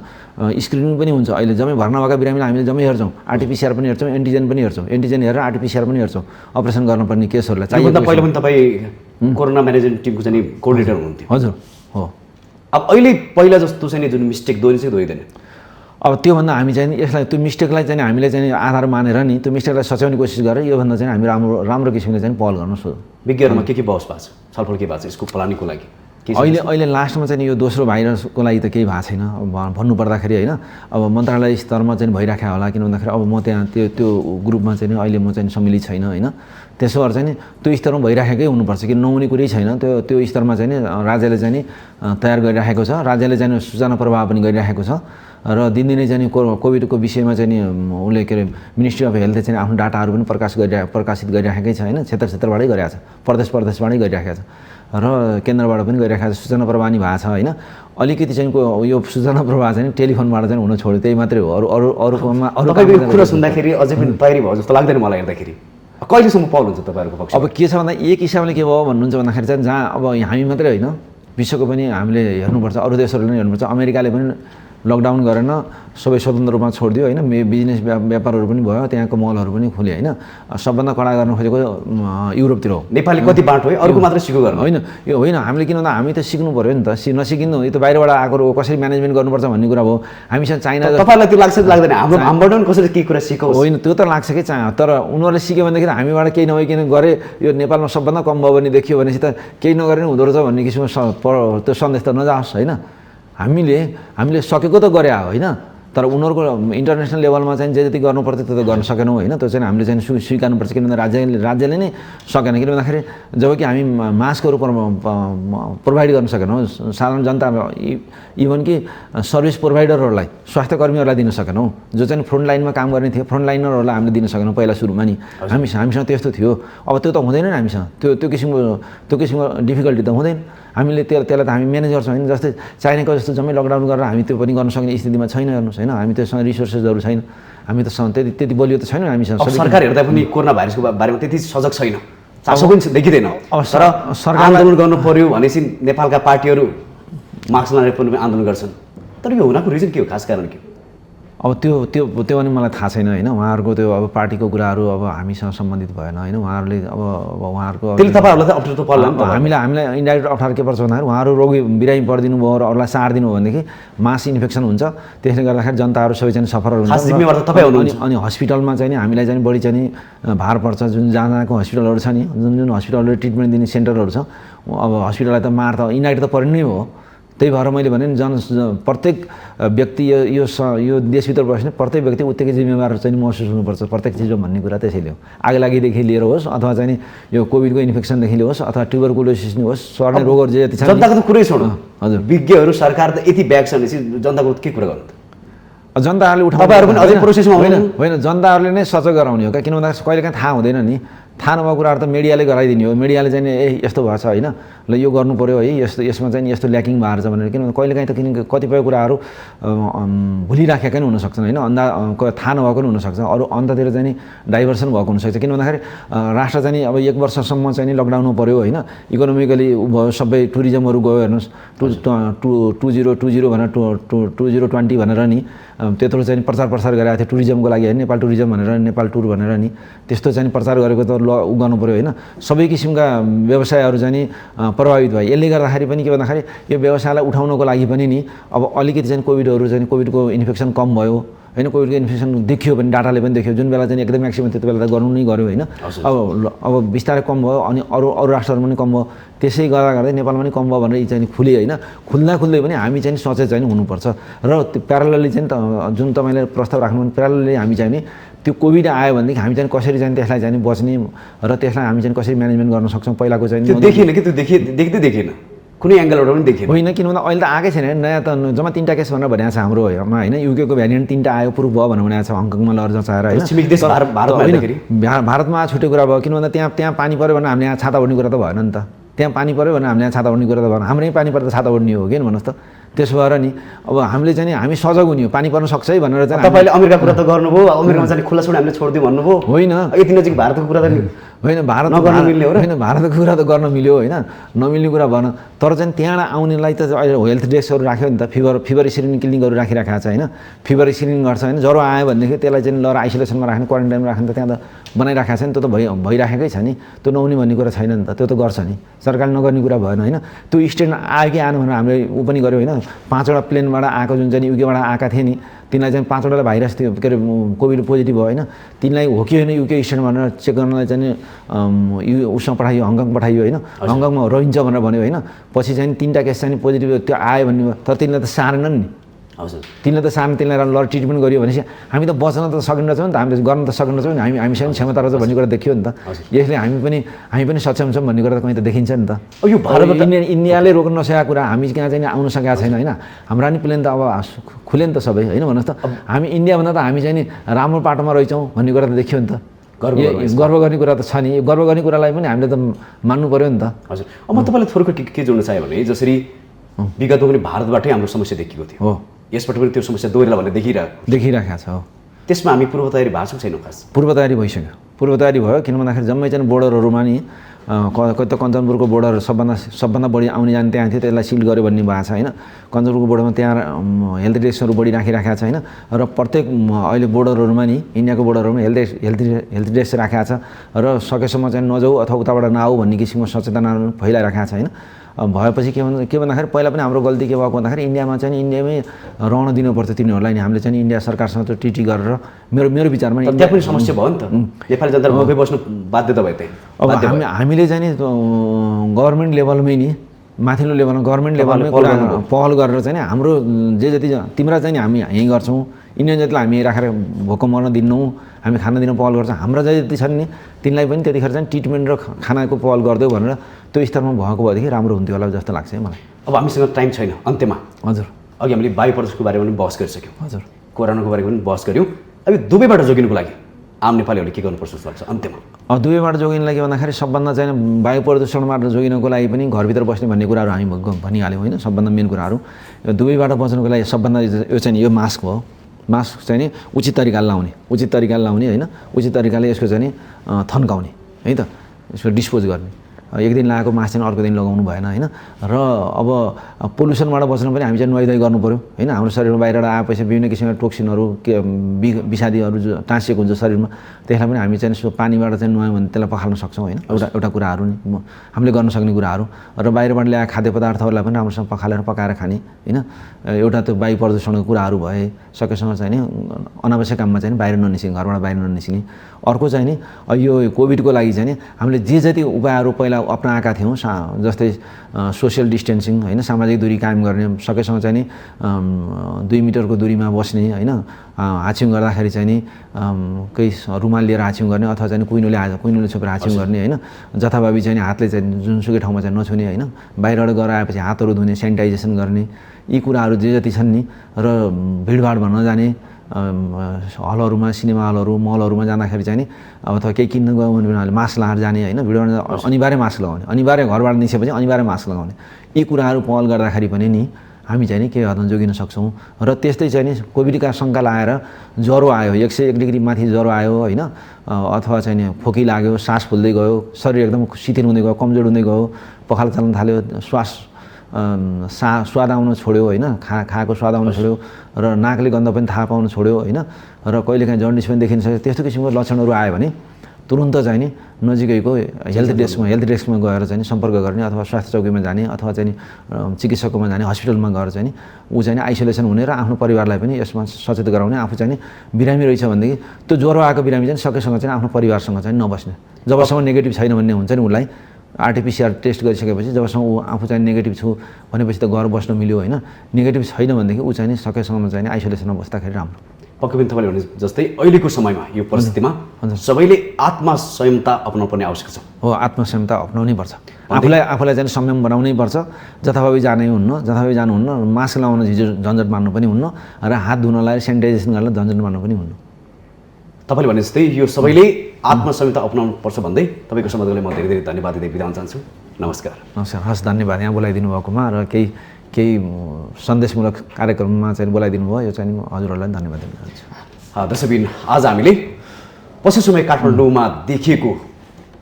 स्क्रिनिङ पनि हुन्छ। अहिले जम्मै भर्ना भएका बिरामीलाई हामीले जम्मै हेर्छौँ, आरटिपिसिआर पनि हेर्छौँ, एन्टिजेन पनि हेर्छौँ, एन्टिजेन हेरेर आरटिपिसिआर पनि हेर्छौँ, अपरेसन गर्नुपर्ने केसहरूलाई। त्योभन्दा पहिला पनि तपाईँ कोरोना म्यानेजमेन्ट टिमको चाहिँ कोअर्डिनेटर हुनुहुन्थ्यो। हजुर हो। अब अहिले पहिला जस्तो चाहिँ जुन मिस्टेक दोहोरिँदैन। अब त्योभन्दा हामी चाहिँ यसलाई त्यो मिस्टेकलाई चाहिँ हामीले चाहिँ आधार मानेर नि त्यो मिस्टेकलाई सच्याउने कोसिस गरेर योभन्दा चाहिँ हामी राम्रो किसिमले चाहिँ पहल गर्न सक्छौँ। विज्ञहरूमा के बहस भएको छ, छलफल के भएको छ यसको प्लानिङको लागि? अहिले लास्टमा चाहिँ यो दोस्रो भाइरसको लागि त केही भएको छैन। अब भन्नुपर्दाखेरि होइन, अब मन्त्रालय स्तरमा चाहिँ भइराखेको होला, किन भन्दाखेरि अब म त्यहाँ त्यो ग्रुपमा चाहिँ अहिले म चाहिँ सम्मिलित छैन होइन। त्यसो भएर चाहिँ त्यो स्तरमा भइराखेकै हुनुपर्छ कि नहुने कुरै छैन। त्यो स्तरमा चाहिँ राज्यले चाहिँ तयार गरिराखेको छ, राज्यले चाहिँ सूचना प्रवाह पनि गरिराखेको छ र दिनदिनै चाहिँ कोभिडको विषयमा चाहिँ उसले के अरे मिनिस्ट्री अफ हेल्थले चाहिँ आफ्नो डाटाहरू पनि प्रकाशित गरिराखेकै छ होइन। क्षेत्रबाटै गरिरहेको छ, प्रदेशबाटै गरिराखेको छ र केन्द्रबाट पनि गरिराखेको छ। सूचना प्रवाह नि भएको छ होइन। अलिकति चाहिँ यो सूचना प्रवाह चाहिँ टेलिफोनबाट चाहिँ हुन छोड्यो, त्यही मात्रै हो। अरूकोमा तपाईँको कुरा सुन्दाखेरि अझै पनि तयारी भयो जस्तो लाग्दैन मलाई हेर्दाखेरि। कहिलेसम्म पहल हुन्छ तपाईँहरूको पक्ष? अब के छ भन्दा एक हिसाबले के भयो भन्नुहुन्छ भन्दाखेरि चाहिँ जहाँ अब हामी मात्रै होइन, विश्वको पनि हामीले हेर्नुपर्छ, अरू देशहरूले पनि हेर्नुपर्छ। अमेरिकाले पनि लकडाउन गरेन, सबै स्वतन्त्र रूपमा छोडिदियो होइन। बिजनेस व्यापारहरू पनि भयो, त्यहाँको मलहरू पनि खुल्यो होइन। सबभन्दा कडा गर्न खोजेको युरोपतिर हो। नेपालले कति बाटो है, अरूको मात्रै सिक्नु गर्नु होइन। यो होइन, हामीले किन भन्दा हामी त सिक्नु पऱ्यो नि त। नसिकिनु यो त बाहिरबाट आएको कसरी म्यानेजमेन्ट गर्नुपर्छ भन्ने कुरा भयो। हामीसँग चाइना तपाईँलाई त्यो लाग्छ लाग्दैन हामीबाट पनि कसरी केही कुरा सिकाउँछ? होइन, त्यो त लाग्छ कि तर उनीहरूले सिक्यो भनेदेखि हामीबाट केही नभइकन गरे यो नेपालमा सबभन्दा कम भयो भने देखियो भनेपछि त केही नगरे नि हुँदो रहेछ भन्ने किसिमको त्यो सन्देश त नजाओस् होइन। हामीले सकेको त गरे होइन, तर उनीहरूको इन्टरनेसनल लेभलमा चाहिँ जे जति गर्नुपर्छ त्यो त गर्न सकेनौँ होइन। त्यो चाहिँ हामीले चाहिँ स्वीकार्नुपर्छ, किन भन्दा राज्यले नै सकेन। किन भन्दाखेरि जब कि हामी मास्कहरू प्रोभाइड गर्न सकेनौँ, साधारण जनता इभन कि सर्भिस प्रोभाइडरहरूलाई, स्वास्थ्य कर्मीहरूलाई दिन सकेनौँ। जो चाहिँ फ्रन्ट लाइनमा काम गर्ने थियो, फ्रन्ट लाइनरहरूलाई हामीले दिन सकेनौँ पहिला सुरुमा नि। हामीसँग त्यस्तो थियो। अब त्यो त हुँदैन नि हामीसँग, त्यो किसिमको डिफिकल्टी त हुँदैन। हामीले त्यसलाई त हामी म्यानेज गर्छौँ होइन। जस्तै चाइनाको जस्तो जम्मै लकडाउन गरेर हामी त्यो पनि गर्न सक्ने स्थितिमा छैन हेर्नुहोस् होइन। हामी त्योसँग रिसोर्सेसहरू छैन, हामी त त्यति बलियो त छैन हामीसँग। सरकार हेर्दा पनि कोरोना भाइरसको बारेमा त्यति सजग छैन, चासो पनि देखिँदैन। तर सरकार आन्दोलन गर्नु पर्यो भनेपछि नेपालका पार्टीहरू मास्क लगाएर पनि आन्दोलन गर्छन्। तर यो हुनको रिजन के हो, खास कारण के हो? अब त्यो पनि मलाई थाहा छैन होइन। उहाँहरूको त्यो अब पार्टीको कुराहरू अब हामीसँग सम्बन्धित भएन होइन। उहाँहरूले अब उहाँहरूको त्यसले तपाईँहरूलाई त अप्ठ्यारो त पर्ला नि त। हामीलाई इन्डाइरेक्ट अप्ठ्यारो के पर्छ भन्दाखेरि उहाँहरू रोगी बिरामी परिदिनु भयो र अरूलाई सारिदिनु भयो भनेदेखि मास इन्फेक्सन हुन्छ। त्यसले गर्दाखेरि जनताहरू सबै चाहिँ सफर हुन्छ। अनि हस्पिटलमा चाहिँ हामीलाई चाहिँ बढी चाहिँ भार पर्छ। जुन जहाँको हस्पिटलहरू छ नि, जुन हस्पिटलहरू ट्रिटमेन्ट दिने सेन्टरहरू छ, अब हस्पिटललाई त मार त इन्डाइरेक्ट त पर्ने नै हो। त्यही भएर मैले भने नि प्रत्येक व्यक्ति यो देशभित्र बस्ने प्रत्येक व्यक्ति उत्तिकै जिम्मेवार चाहिँ महसुस हुनुपर्छ प्रत्येक चिजमा भन्ने कुरा त्यसैले हो। आगलागीदेखि लिएर होस् अथवा चाहिँ यो कोभिडको इन्फेक्सनदेखि होस् अथवा ट्युबरकुलोसिस नै होस्, सर्ने रोगहरू जे जति छ जनताको त कुरै छोड्नु। हजुर, विज्ञहरू सरकार त यति ब्याग छ भनेपछि जनताको के कुरा गर्नु त? जनताहरूले तपाईँहरू पनि अझै प्रोसेसमा होइन, जनताहरूले नै सचेत गराउने हो क्या। किन भन्दा कहिलेकाहीँ थाहा हुँदैन नि। थाहा नभएको कुराहरू त मिडियाले गराइदिने हो। मिडियाले चाहिँ यस्तो भएको छ होइन, ल यो गर्नु पऱ्यो है, यसमा चाहिँ यस्तो ल्याकिङ भएको छ भनेर। किनभने कहिलेकाहीँ त कतिपय कुराहरू भुलिराखेका नै हुनसक्छन् होइन, थाहा नभएको पनि हुनसक्छ। अरू अन्ततिर चाहिँ डाइभर्सन भएको हुनसक्छ। किन भन्दाखेरि राष्ट्र चाहिँ अब 1 वर्षसम्म चाहिँ लकडाउनमा पऱ्यो होइन। इकोनोमिकली भयो, सबै टुरिज्महरू गयो हेर्नुहोस्। 2020 भनेर 2020 भनेर नि त्यत्रो चाहिँ प्रचार गरेको थियो टुरिज्मको लागि होइन। नेपाल टुरिज्म भनेर, नेपाल टुर भनेर नि त्यस्तो चाहिँ प्रचार गरेको त गर्नु पऱ्यो होइन। सबै किसिमका व्यवसायहरू चाहिँ प्रभावित भयो। यसले गर्दाखेरि पनि के भन्दाखेरि यो व्यवसायलाई उठाउनको लागि पनि नि अब अलिकति चाहिँ कोभिडको इन्फेक्सन कम भयो होइन। कोभिडको इन्फेक्सन देखियो भने डाटाले पनि देखियो। जुन बेला चाहिँ एकदम म्याक्सिमम त्यति बेला त गर्नु नै गर्यो होइन। अब बिस्तारै कम भयो अनि अरू राष्ट्रहरूमा पनि कम भयो। त्यसै गर्दै नेपालमा पनि कम भयो भनेर यी चाहिँ खुल्यो होइन। खुल्दै पनि हामी चाहिँ सचेत चाहिँ हुनुपर्छ। र त्यो प्यारलली चाहिँ जुन तपाईँले प्रस्ताव राख्नु भने प्यारलली हामी चाहिँ नि त्यो कोभिड आयो भनेदेखि हामी चाहिँ कसरी चाहिँ त्यसलाई चाहिँ बच्ने र त्यसलाई हामी चाहिँ कसरी म्यानेजमेन्ट गर्न सक्छौँ पहिलाको चाहिँ त्यो देखिएन कि त्यो देख्दै देखिएन कुनै एङ्गलबाट पनि देखिएन होइन। किन भन्दा अहिले त आएकै छैन नयाँ त जम्मा 3टा केस भनेर भनेको छ हाम्रोमा होइन। युकेको भ्यारिएन्ट 3टा आयो प्रुफ भयो भनेर भनेको छ हङकङमा लहर जचाएर होइन। भारतमा छुट्टै कुरा भयो। किन भन्दा त्यहाँ पानी पऱ्यो भने हामीले यहाँ छाता ओढ्ने कुरा त भएन नि त। त्यहाँ पानी पऱ्यो भने हामीले यहाँ छाता ओढ्ने कुरा त भएन। हाम्रै पानी पर्दा छाता ओढ्ने हो किन भन्नुहोस् त। त्यसो भएर नि अब हामीले चाहिँ हामी सजग हुने हो। पानी पर्न सक्छ है भनेर चाहिँ तपाईँले अमेरिका कुरा त गर्नुभयो। अमेरिकामा चाहिँ खुला छुट हामीले छोडिदियो भन्नुभयो होइन। यति नजिक भारतको कुरा त होइन भारत नगर्न मिल्ने हो र? होइन भारतको कुरा त गर्न मिल्यो होइन, नमिल्ने कुरा भएन। तर चाहिँ त्यहाँ आउनेलाई त अहिले हेल्थ डेस्कहरू राख्यो नि त, फिभर स्क्रिनिङ क्लिनिकहरू राखिराखेको छ होइन, फिभर स्क्रिनिङ गर्छ होइन, ज्वरो आयो भनेदेखि त्यसलाई चाहिँ ल आइसोलेसनमा राख्ने, क्वारेन्टाइनमा राख्ने त त्यहाँ त बनाइराखेको छ नि, त्यो त भइराखेकै छ नि, त्यो नहुने भन्ने कुरा छैन नि त, त्यो त गर्छ नि, सरकारले नगर्ने कुरा भएन होइन। त्यो स्टेट आयो कि आएन भनेर हामीले ऊ पनि गऱ्यो होइन, 5वटा प्लेनबाट आएको जुन चाहिँ युकेबाट आएका थिए नि, तिनलाई चाहिँ 5वटा भाइरस थियो के अरे कोभिड पोजिटिभ भयो होइन, तिनलाई हो कि होइन युके स्टेट भनेर चेक गर्नलाई चाहिँ उसमा पठाइयो, हङकङ पठाइयो होइन, हङकङमा रहन्छ भनेर भन्यो होइन, पछि चाहिँ 3टा केस चाहिँ पोजिटिभ त्यो आयो भन्ने भयो, तर तिनलाई त सारेनन् नि, हजुर तिनलाई त सार्न, तिनलाई ल ट्रिटमेन्ट गरियो भनेपछि हामी त बच्न त सकिरहेछौँ नि त, हामीले गर्न त सकिरहेछौँ नि, हामीसँग क्षमता रहेछ भन्ने कुरा देखियो नि त, यसले हामी पनि सक्षम छौँ भन्ने कुरा त कहीँ त देखिन्छ नि त। यो भारत इन्डियाले रोक्न नसकेको कुरा हामी कहाँ चाहिँ आउन सकेको छैन होइन, हाम्रा नि प्लेन त अब खुले नि त सबै होइन, भन्नुहोस् त हामी इन्डियाभन्दा त हामी चाहिँ नि राम्रो पाटोमा रहेछौँ भन्ने कुरा त देखियो नि त, गर्व गर्ने कुरा त छ नि, गर्व गर्ने कुरालाई पनि हामीले त मान्नु पऱ्यो नि त। हजुर, अब म तपाईँलाई थोरको के जोड्न चाहेँ भने जसरी विगतमा पनि भारतबाटै हाम्रो समस्या देखिएको थियो हो, यसबाट पनि त्यो समस्या दोहोरिला भन्ने देखिरहेको छ हो, त्यसमा हामी पूर्व तयारी भएको छौँ छैनौँ? खास पूर्व तयारी भइसक्यो, पूर्व तयारी भयो, किन भन्दाखेरि जम्मै चाहिँ बोर्डरहरूमा नि कति त कञ्चनपुरको बोर्डर सबभन्दा बढी आउने जाने त्यहाँ थियो, त्यसलाई सिल गर्यो भन्ने भएको छ होइन, कञ्चनपुरको बोर्डरमा त्यहाँ हेल्थ डेस्कहरू बढी राखिराखेको छ होइन, र प्रत्येक अहिले बोर्डरहरूमा नि इन्डियाको बोर्डरहरूमा हेल्थ डेस्क राखेको छ, र सकेसम्म चाहिँ नजाऊ अथवा उताबाट नआऊ भन्ने किसिमको सचेतना फैलाइराखेको छ होइन। भएपछि के भन्दाखेरि पहिला पनि हाम्रो गल्ती के भएको भन्दाखेरि इन्डियामा चाहिँ इन्डियामै रहन दिनुपर्थ्यो तिनीहरूलाई नि, हामीले चाहिँ इन्डिया सरकारसँग त्यो ट्रिटी गरेर मेरो विचारमा त्यहाँ पनि समस्या भयो नि त, नेपाली जनता भोकै बस्नु बाध्यता भयो त्यही। अब हामीले चाहिँ नि गभर्मेन्ट लेभलमै नि माथिल्लो लेभलमा गभर्मेन्ट लेभलमै पहल गरेर चाहिँ हाम्रो जे जति तिम्रा चाहिँ हामी यहीँ गर्छौँ, इन्डियन जतिलाई हामी राखेर भोको मर्न दिन्नौँ, हामी खाना दिन पहल गर्छौँ, हाम्रा जति छन् नि तिनलाई पनि त्यतिखेर चाहिँ ट्रिटमेन्ट र खानाको पहल गरिदियो भनेर त्यो स्तरमा भएको भएदेखि राम्रो हुन्थ्यो होला जस्तो लाग्छ है मलाई। अब हामीसँग टाइम छैन, अन्त्यमा हजुर अघि हामीले वायु प्रदूषणको बारेमा पनि बहस गरिसक्यौँ, हजुर कोरोनाको बारेमा पनि बहस गऱ्यौँ, अब यो दुवैबाट जोगिनुको लागि आम नेपालीहरूले के गर्नुपर्छ जस्तो लाग्छ अन्त्यमा? दुवैबाट जोगिनको लागि भन्दाखेरि सबभन्दा चाहिँ वायु प्रदूषणबाट जोगिनको लागि पनि घरभित्र बस्ने भन्ने कुराहरू हामी भनिहाल्यौँ होइन, सबभन्दा मेन कुराहरू। यो दुवैबाट बच्नको लागि सबभन्दा यो चाहिँ यो मास्क हो, मास्क चाहिँ नि उचित तरिकाले लाउने होइन, उचित तरिकाले यसको चाहिँ नि थन्काउने है त, यसको डिस्पोज गर्ने, एक दिन लगाएको मास्क चाहिँ अर्को दिन लगाउनु भएन होइन। र अब पोल्युसनबाट बच्न पनि हामी चाहिँ नुहाइधुवाइ गर्नु पऱ्यो होइन, हाम्रो शरीरमा बाहिरबाट आएपछि विभिन्न किसिमका टोक्सिनहरू के विषादीहरू जो टाँसिएको हुन्छ शरीरमा, त्यसलाई पनि हामी चाहिँ पानीबाट चाहिँ नुहायौँ भने त्यसलाई पखाल्न सक्छौँ होइन, एउटा कुराहरू नि हामीले गर्न सक्ने कुराहरू। र बाहिरबाट ल्याएको खाद्य पदार्थहरूलाई पनि राम्रोसँग पकाएर खाने होइन, एउटा त्यो वायु प्रदूषणको कुराहरू भए, सकेसम्म चाहिँ नि अनावश्यक काममा चाहिँ बाहिर ननिस्किने, घरबाट बाहिर ननिस्किने। अर्को चाहिँ नि यो कोभिडको लागि चाहिँ नि हामीले जे जति उपायहरू पहिला अपनाएका थियौँ, जस्तै सोसियल डिस्टेन्सिङ होइन, सामाजिक दूरी कायम गर्ने, सकेसम्म चाहिँ नि 2 मिटरको दूरीमा बस्ने होइन, हाछ्युङ गर्दाखेरि चाहिँ नि केही रुमाल लिएर हाछ्युङ गर्ने अथवा चाहिँ कुइनोले छोपेर हाछ्युङ गर्ने होइन, जथाभावी चाहिँ हातले चाहिँ जुनसुकै ठाउँमा चाहिँ नछुने होइन, बाहिरबाट गएर आएपछि हातहरू धुने, सेनिटाइजेसन गर्ने, यी कुराहरू जे जति छन् नि। र भिडभाडमा नजाने, हलहरूमा, सिनेमा हलहरू, मलहरूमा जाँदाखेरि चाहिँ नि अथवा केही किन्न गयो भने मास्क लगाएर जाने होइन, भिडभाड अनिवार्य मास्क लगाउने, अनिवार्य घरबाट निस्केपछि अनिवार्य मास्क लगाउने, यी कुराहरू पहल गर्दाखेरि पनि नि हामी चाहिँ नि केही हदमा जोगिन सक्छौँ। र त्यस्तै चाहिँ नि कोभिडका शङ्का लगाएर ज्वरो आयो, 101 डिग्री माथि ज्वरो आयो होइन, अथवा चाहिँ नि खोकी लाग्यो, सास फुल्दै गयो, शरीर एकदम शिथिल हुँदै गयो, कमजोर हुँदै गयो, पखाला चल्न थाल्यो, स्वाद आउन छोड्यो होइन, खाएको स्वाद आउन छोड्यो, र नाकले गन्ध पनि थाहा पाउन छोड्यो होइन, र कहिलेकाहीँ जन्डिस पनि देखिन सक्यो, त्यस्तो किसिमको लक्षणहरू आयो भने तुरुन्त चाहिँ नि नजिकैको हेल्थ डेस्कमा गएर चाहिँ सम्पर्क गर्ने, अथवा स्वास्थ्य चौकीमा जाने, अथवा चाहिँ चिकित्सककोमा जाने, हस्पिटलमा गएर चाहिँ ऊ चाहिँ आइसोलेसन हुने र आफ्नो परिवारलाई पनि यसमा सचेत गराउने। आफू चाहिँ बिरामी रहेछ भनेदेखि त्यो ज्वरो आएको बिरामी चाहिँ सकेसँग चाहिँ आफ्नो परिवारसँग चाहिँ नबस्ने, जबसम्म नेगेटिभ छैन भन्ने हुन्छ नि उसलाई, आरटिपिसिआर टेस्ट गरिसकेपछि जबसम्म ऊ आफू चाहिँ नेगेटिभ छु भनेपछि त घर बस्न मिल्यो होइन, नेगेटिभ छैन भनेदेखि ऊ चाहिँ सकेसम्म चाहिँ आइसोलेसनमा बस्दाखेरि राम्रो। पक्कै पनि तपाईँले भने जस्तै अहिलेको समयमा यो परिस्थितिमा सबैले आत्मसंयमता अपनाउनु पर्ने आवश्यक छ। हो, आत्मसंयमता अपनाउनै पर्छ, आफूलाई चाहिँ संयम बनाउनै पर्छ, जथाभावी जानै जानुहुन्न, मास्क लाउन झन्झट मान्नु पनि हुन्न, र हात धुनलाई सेनिटाइजेसन गर्न झन्झट मान्नु पनि हुन्न। तपाईँले भने जस्तै यो सबैले आत्मसंयमता अपनाउनु पर्छ भन्दै तपाईँको सम्बन्धलाई म धेरै धेरै धन्यवाद दिँदै बिदा हुन चाहन्छु। नमस्कार। हस्, धन्यवाद यहाँ बोलाइदिनु भएकोमा, र केही सन्देशमूलक कार्यक्रममा चाहिँ बोलाइदिनु भयो, यो चाहिँ म हजुरहरूलाई धन्यवाद दिन चाहन्छु। दर्शकबिन, आज हामीले पछिल्लो समय काठमाडौँमा देखिएको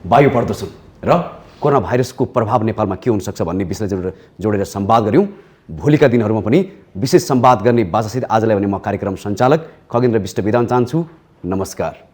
वायु प्रदूषण र कोरोना भाइरसको प्रभाव नेपालमा के हुनसक्छ भन्ने विषयलाई जोडेर संवाद गऱ्यौँ। भोलिका दिनहरूमा पनि विशेष संवाद गर्ने बाचासहित आजलाई भने म कार्यक्रम सञ्चालक खगेन्द्र विष्ट बिदा चाहन्छु। नमस्कार।